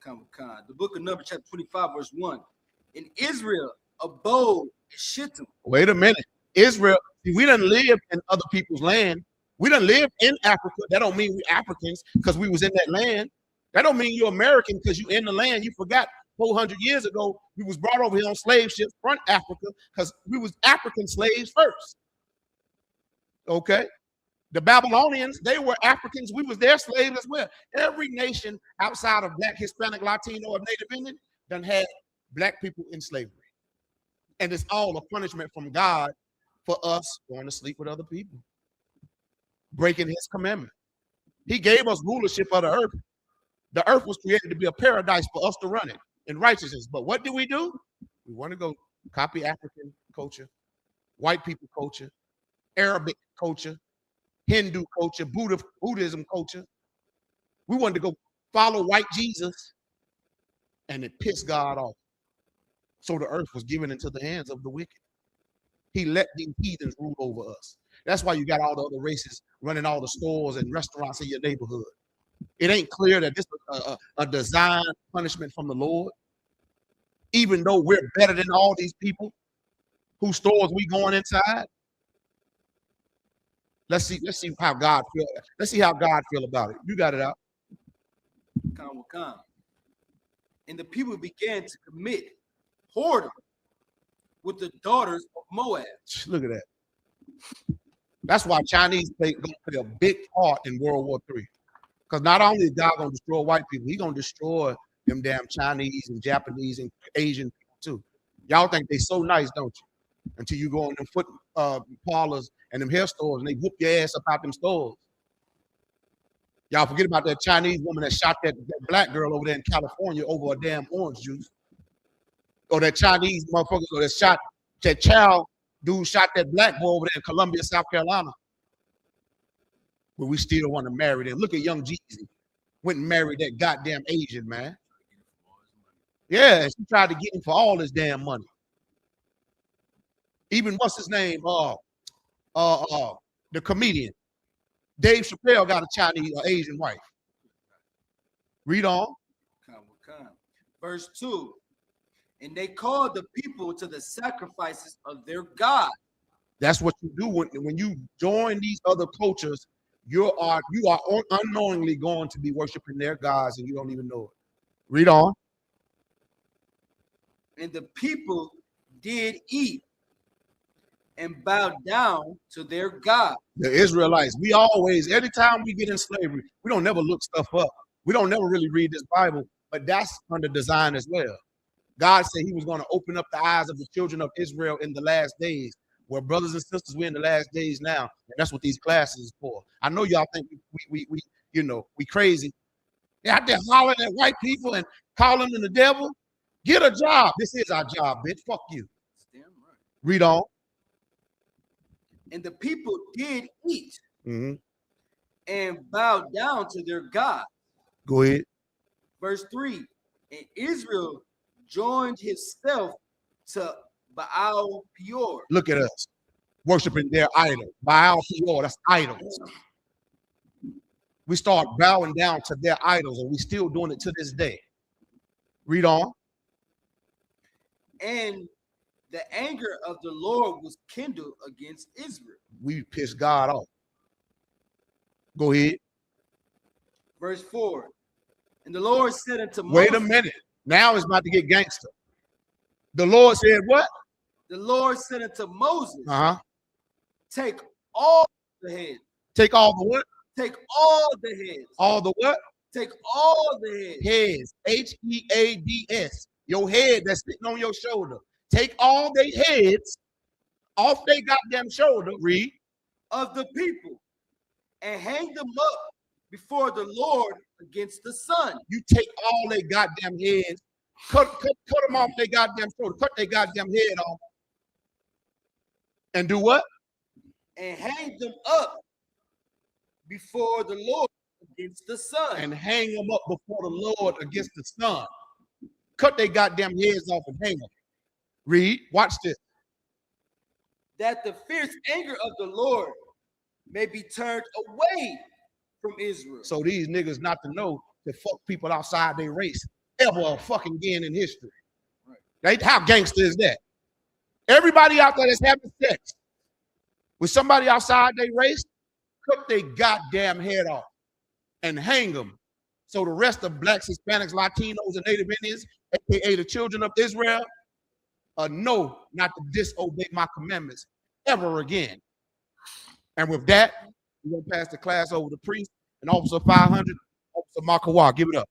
The book of Numbers, chapter 25, verse 1. In Israel abode Shittim. Wait a minute. Israel, we done live in other people's land. We done live in Africa. That don't mean we Africans because we was in that land. That don't mean you're American because you in the land. You forgot 400 years ago, we was brought over here on slave ships from Africa because we was African slaves first. Okay? The Babylonians, they were Africans. We was their slaves as well. Every nation outside of Black, Hispanic, Latino, or Native Indian done had Black people in slavery. And it's all a punishment from God for us going to sleep with other people, breaking his commandment. He gave us rulership of the earth. The earth was created to be a paradise for us to run it in righteousness. But what do? We want to go copy African culture, white people culture, Arabic culture, Hindu culture, Buddhism culture. We wanted to go follow white Jesus, and it pissed God off. So the earth was given into the hands of the wicked. He let these heathens rule over us. That's why you got all the other races running all the stores and restaurants in your neighborhood. It ain't clear that this is a design punishment from the Lord, even though we're better than all these people whose stores we going inside. Let's see how God feel. Let's see how God feel about it. You got it out. And the people began to commit whoredom with the daughters of Moab. Look at that. That's why Chinese gonna play a big part in World War III. Because not only is God gonna destroy white people, he's gonna destroy them damn Chinese and Japanese and Asian people too. Y'all think they so nice, don't you? Until you go on them parlors and them hair stores, and they whoop your ass up out them stores. Y'all forget about that Chinese woman that shot that black girl over there in California over a damn orange juice. Or that Chinese motherfucker that shot that child dude shot that black boy over there in Columbia, South Carolina. But we still want to marry them. Look at young Jeezy. Went and married that goddamn Asian man. Yeah, she tried to get him for all his damn money. Even what's his name? The comedian. Dave Chappelle got a Chinese or Asian wife. Read on. Verse 2. And they called the people to the sacrifices of their God. That's what you do when you join these other cultures. You are unknowingly going to be worshiping their gods, and you don't even know it. Read on. And the people did eat and bow down to their God. The Israelites, we always, every time we get in slavery, we don't never look stuff up. We don't never really read this Bible, but that's under design as well. God said he was going to open up the eyes of the children of Israel in the last days. Well, brothers and sisters, we're in the last days now, and that's what these classes is for. I know y'all think we crazy. They're out there hollering at white people and calling them the devil. Get a job. This is our job, bitch. Fuck you. Damn right. Read on. And the people did eat and bow down to their God. Go ahead. Verse 3. And Israel joined himself to Baal Peor. Look at us worshiping their idol. Baal Peor, that's idols. We start bowing down to their idols, and we still doing it to this day. Read on. And the anger of the Lord was kindled against Israel. We pissed God off. Go ahead. Verse 4. And the Lord said unto Moses. Wait a minute. Now it's about to get gangster. The Lord said what? The Lord said unto Moses. Take all the heads. Take all the what? Take all the heads. All the what? Take all the heads. Heads. H-E-A-D-S. Your head that's sitting on your shoulder. Take all their heads off their goddamn shoulder. Read. Of the people. And hang them up before the Lord against the sun. You take all their goddamn heads. Cut them off their goddamn shoulder. Cut their goddamn head off. And do what? And hang them up before the Lord against the sun. And hang them up before the Lord against the sun. Cut their goddamn heads off and hang them. Read. Watch this. That the fierce anger of the Lord may be turned away from Israel. So these niggas not to know to fuck people outside their race ever fucking again in history. Right? How gangster is that? Everybody out there that's having sex with somebody outside their race, cut their goddamn head off and hang them. So the rest of blacks, Hispanics, Latinos, and Native Indians, aka the children of Israel, know not to disobey my commandments ever again. And with that, we're gonna pass the class over to Priest and Officer 500, Officer Makawa. Give it up.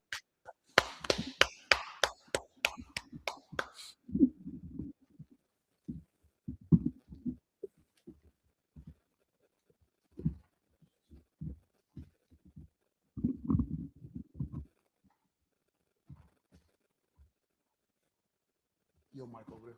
Your mic over there.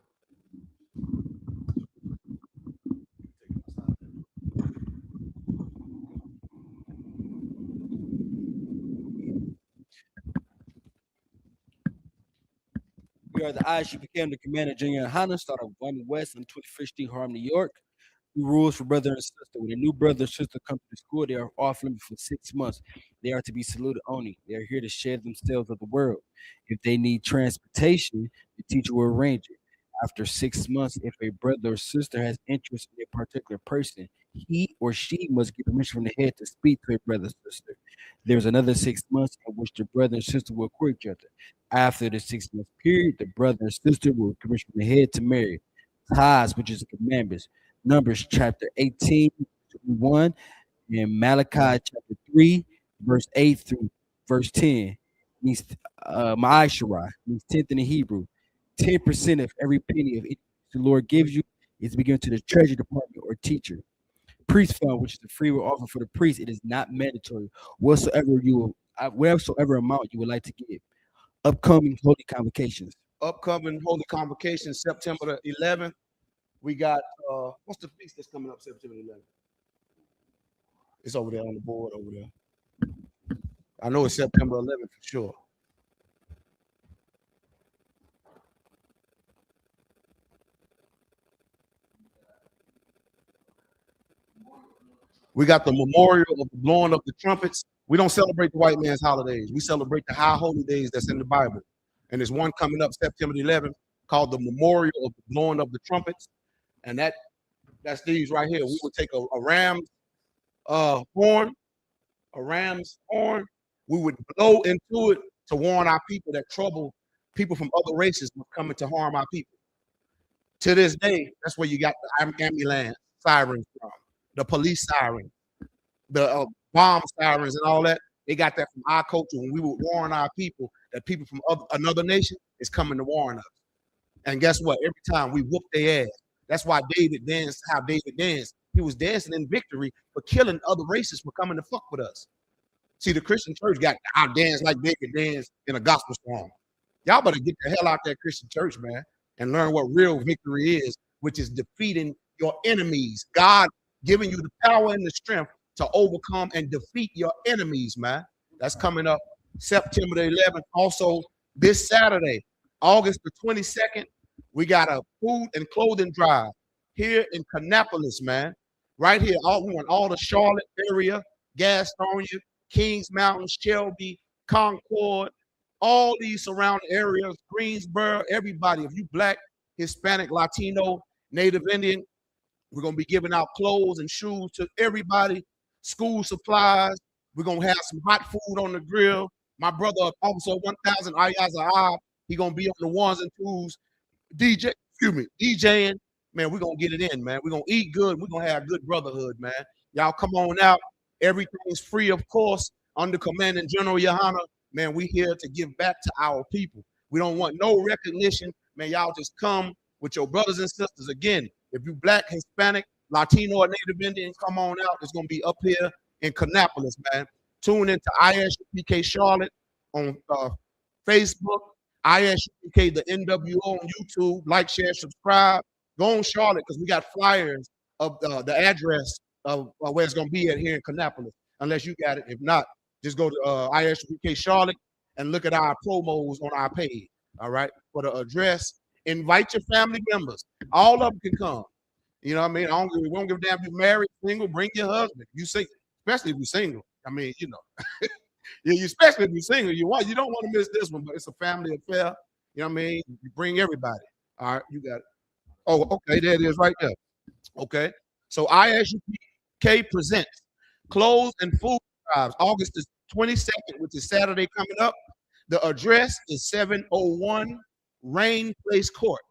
We are the ISU became the commander junior Honda, started 1 West on 21st Street, Harlem, New York. New rules for brother and sister. When a new brother or sister come to the school, they are off limit for 6 months. They are to be saluted only. They are here to share themselves of the world. If they need transportation, the teacher will arrange it. After 6 months, if a brother or sister has interest in a particular person, he or she must get permission from the head to speak to a brother or sister. There's another 6 months in which the brother and sister will court each other. After the 6 month period, the brother and sister will get permission from the head to marry. Ties, which is the commandments. Numbers chapter 18, 1, and Malachi chapter 3, verse 8 through verse 10. Means Ma'asharah, means 10th in the Hebrew. 10% of every penny of it the Lord gives you is to be given to the treasury department or teacher. Priest fund, which is a free will offer for the priest, it is not mandatory. Whatsoever amount you would like to give. Upcoming holy convocations. Upcoming holy convocation, September the 11th. We got what's the feast that's coming up September 11th? It's over there on the board over there. I know it's September 11th for sure. We got the memorial of the blowing of the trumpets. We don't celebrate the white man's holidays. We celebrate the high holy days that's in the Bible. And there's one coming up September the 11th called the memorial of the blowing of the trumpets. And that's these right here. We would take a ram's horn. We would blow into it to warn our people that trouble people from other races were coming to harm our people. To this day, that's where you got the ambulance sirens from, the police sirens, the bomb sirens, and all that. They got that from our culture when we would warn our people that people from another nation is coming to warn us. And guess what? Every time we whoop their ass. That's why David danced how David danced. He was dancing in victory for killing other races for coming to fuck with us. See, the Christian church got our dance like David danced in a gospel song. Y'all better get the hell out that Christian church, man, and learn what real victory is, which is defeating your enemies. God giving you the power and the strength to overcome and defeat your enemies, man. That's coming up September the 11th. Also, this Saturday, August the 22nd, we got a food and clothing drive here in Kannapolis, man. Right here, we want all the Charlotte area, Gastonia, Kings Mountain, Shelby, Concord, all these surrounding areas, Greensboro, everybody. If you Black, Hispanic, Latino, Native Indian, we're going to be giving out clothes and shoes to everybody, school supplies. We're going to have some hot food on the grill. My brother, Officer 1000 Ayaza, he going to be on the ones and twos, DJing. Man, we're going to get it in, man. We're going to eat good. We're going to have good brotherhood, man. Y'all come on out. Everything's free, of course, under Commanding General Yohana. Man, we here to give back to our people. We don't want no recognition. Man, y'all just come with your brothers and sisters. Again, if you Black, Hispanic, Latino, or Native Indians, come on out. It's going to be up here in Kannapolis, man. Tune into ISUPK Charlotte on Facebook, ISUPK, the N.W.O on YouTube. Like, share, subscribe. Go on Charlotte because we got flyers of the address of where it's going to be at here in Kannapolis, unless you got it. If not, just go to ISUPK Charlotte and look at our promos on our page, all right, for the address. Invite your family members. All of them can come. You know what I mean? We don't give a damn if you're married, single, bring your husband. You single, especially if you're single. I mean, you know, yeah, especially if you're single. You don't want to miss this one, but it's a family affair. You know what I mean? You bring everybody. All right, you got it. Oh, okay, there it is right there. Okay, so ISUPK presents clothes and food drives August the 22nd, which is Saturday coming up. The address is 701 Rain Place Court,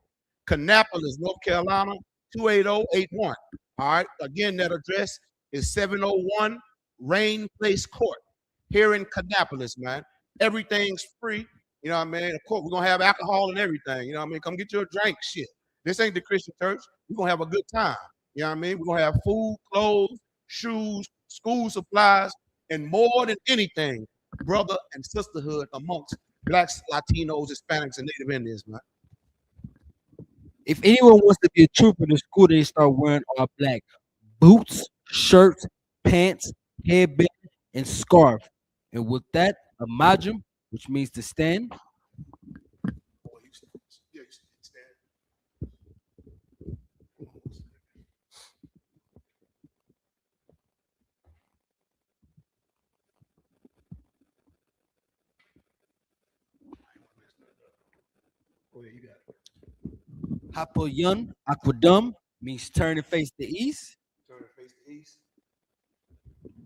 Kannapolis, North Carolina, 28081. All right, again, that address is 701 Rain Place Court here in Kannapolis, man. Everything's free. You know what I mean? Of course, we're going to have alcohol and everything. You know what I mean? Come get your drink, shit. This ain't the Christian church. We're going to have a good time. You know what I mean? We're going to have food, clothes, shoes, school supplies, and more than anything, brother and sisterhood amongst Blacks, Latinos, Hispanics, and Native Indians, man. If anyone wants to be a trooper in the school, they start wearing all black boots, shirts, pants, headband, and scarf. And with that, a majum, which means to stand. Hapoyun Aquadum means turn and face the east. Turn and face the east.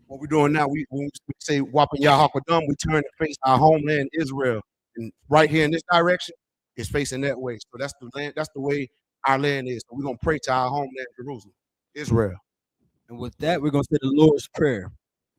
What we're doing now, when we say Wapin Yahakadum, we turn and face our homeland, Israel. And right here in this direction, it's facing that way. So that's the land, that's the way our land is. So we're gonna pray to our homeland, Jerusalem, Israel. And with that, we're gonna say the Lord's Prayer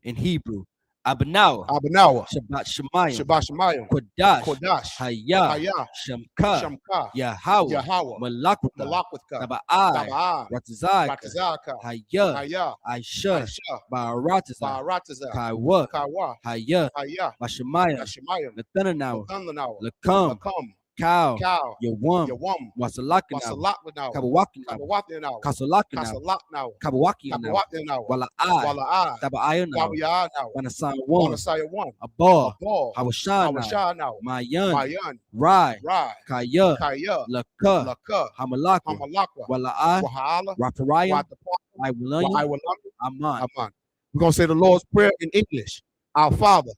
in Hebrew. Abanawa, Abanawa, Shabbat Shemayim, Shabbat Shemayim, Kodash, Kodash, Hayah, Hayah, Shamka, Shamka, Yahweh, Yahweh, Malakwata, Malakwatha, Taba'ai, Taba'ai, Ratazaka, Ratazaka, Hayah, Hayah, Aisha, Aisha, Barataza, Barataza, Kaiwa, Kawa, Hayah, Hayah, Bashemayim, Yashemayim, Nathanawa, Nathanawa, Lakam, Lakam, Cow, Cow, Yawam, Yawam, Wasalakanawa, Wasalakanawa, Kabawakinawa, Kabawatinawa, Kasalakanawa, Kasalaknawa, Kabawakinawa, Kabawatinawa, Wala'ai, Wala'ai, Taba'ayanawa, Wabiyanawa, Wanasai one, Wanasaya 1, Abal, Abal, Hawashanawa, Hawashanawa, Mayan, Mayan, Rai, Rai, Kaya, Kaya, Laka, Laka, Hamalakwa, Hamalakwa, Wala'ai, Wahala, Raparayim, Watapa, Iwilanyam, Waiwalam, Aman. Aman. We're going to say the Lord's Prayer in English. Our Father,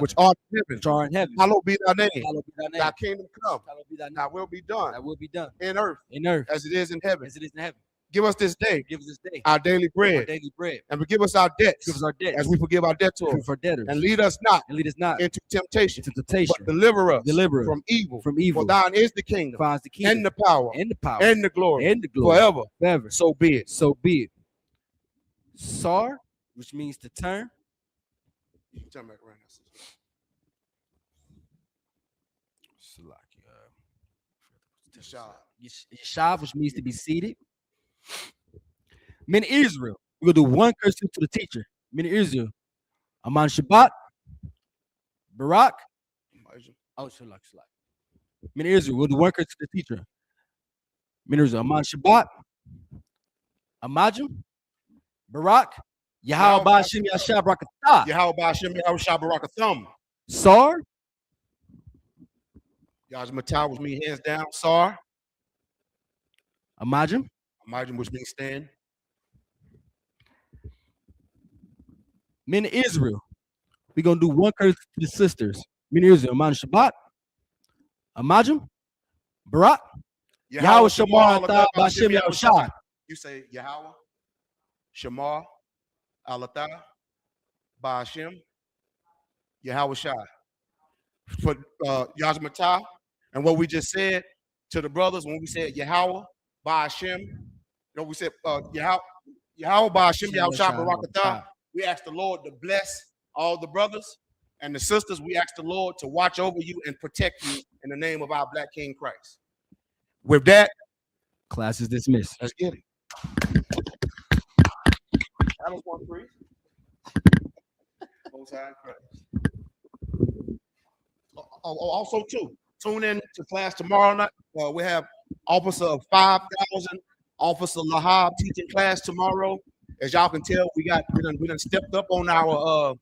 which art in heaven, Which are in heaven, hallowed be thy name. hallowed be thy name. Thy kingdom come, Hallowed be thy name. thy will be done Thy will be done in earth in earth as it is in heaven. as it is in heaven. Give us this day Give us this day our daily our bread, daily bread. and forgive us our debts Give us our debts as we forgive our forgive debtors. our debtors. And lead us not And lead us not into temptation, into temptation, but deliver us deliver us from evil. from evil. For thine is the kingdom, Finds the kingdom and the power, and the power and the glory, and the glory forever. forever. So be it. So be it. Sar, which means to turn. Turn back around. Yeshav, which means to be seated. Men Israel. We're gonna do one curse to the teacher. Men Israel. Aman Shabbat. Barak. Oh, Shalak. Men Israel. We'll do one curse to the teacher. Men Israel. Aman Shabbat. Amajim. Barak. Yahweh Ba'ashim Yashab Rakatah. Yahweh Ba'ashim Yahweh Shabbarakatham. Sar. Yahweh which means hands down. Sar. Amajim. Amajim, which means stand. Men Israel. We're gonna do one curse to the sisters. Men Israel. Aman Shabbat. Amajim. Barak. Yahweh Shamar Ba'ashim Yahweh. You say Yahweh, Shamar, Alatha, Ba'ashim, Yahweh Shai. For Yahweh, and what we just said to the brothers when we said Yahweh, Ba'ashim, we said Yahweh Ba'ashim, Yahweh Shai Barakatah. We asked the Lord to bless all the brothers and the sisters. We asked the Lord to watch over you and protect you in the name of our Black King Christ. With that, class is dismissed. Let's get it. That was 1-3. Most High Christ. Also, too, tune in to class tomorrow night. We have Officer of 5,000, Officer Lahab teaching class tomorrow. As y'all can tell, we done stepped up on our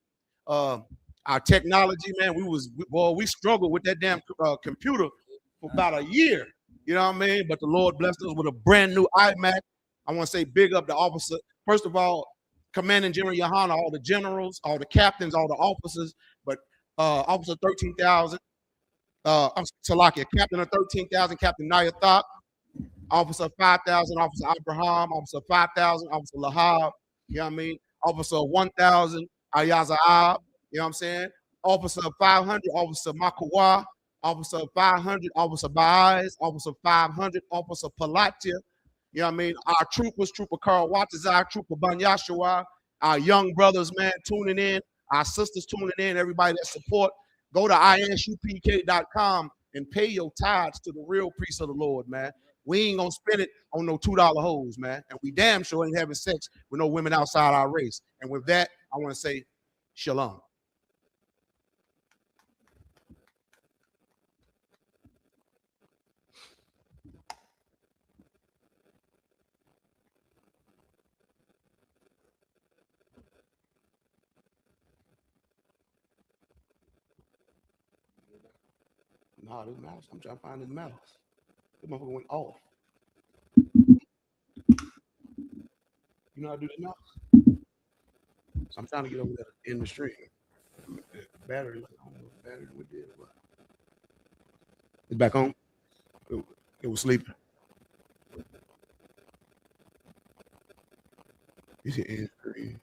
technology, man. We struggled with that damn computer for about a year. You know what I mean? But the Lord blessed us with a brand new iMac. I want to say big up the officer. First of all, Commanding General Yohana, all the generals, all the captains, all the officers, but Officer 13,000, I'm Salakia, Captain of 13,000, Captain Nayatha, Officer 5,000, Officer Abraham, Officer 5,000, Officer Lahab, you know what I mean? Officer 1,000, Ayazaab, you know what I'm saying? Officer 500, Officer Makawa, Officer 500, Officer Baez, Officer 500, Officer Palatia. You know what I mean? Our troopers, Trooper Carl Watazar, Trooper Banyashua, our young brothers, man, tuning in, our sisters tuning in, everybody that support. Go to insupk.com and pay your tithes to the real priest of the Lord, man. We ain't gonna spend it on no $2 hoes, man. And we damn sure ain't having sex with no women outside our race. And with that, I want to say shalom. Nah, this mouse. I'm trying to find this mouse. This motherfucker went off. You know how to do this mouse? So I'm trying to get over there in the stream. Battery, I don't know what battery we did. But it's back on. It was sleeping. You see end screen.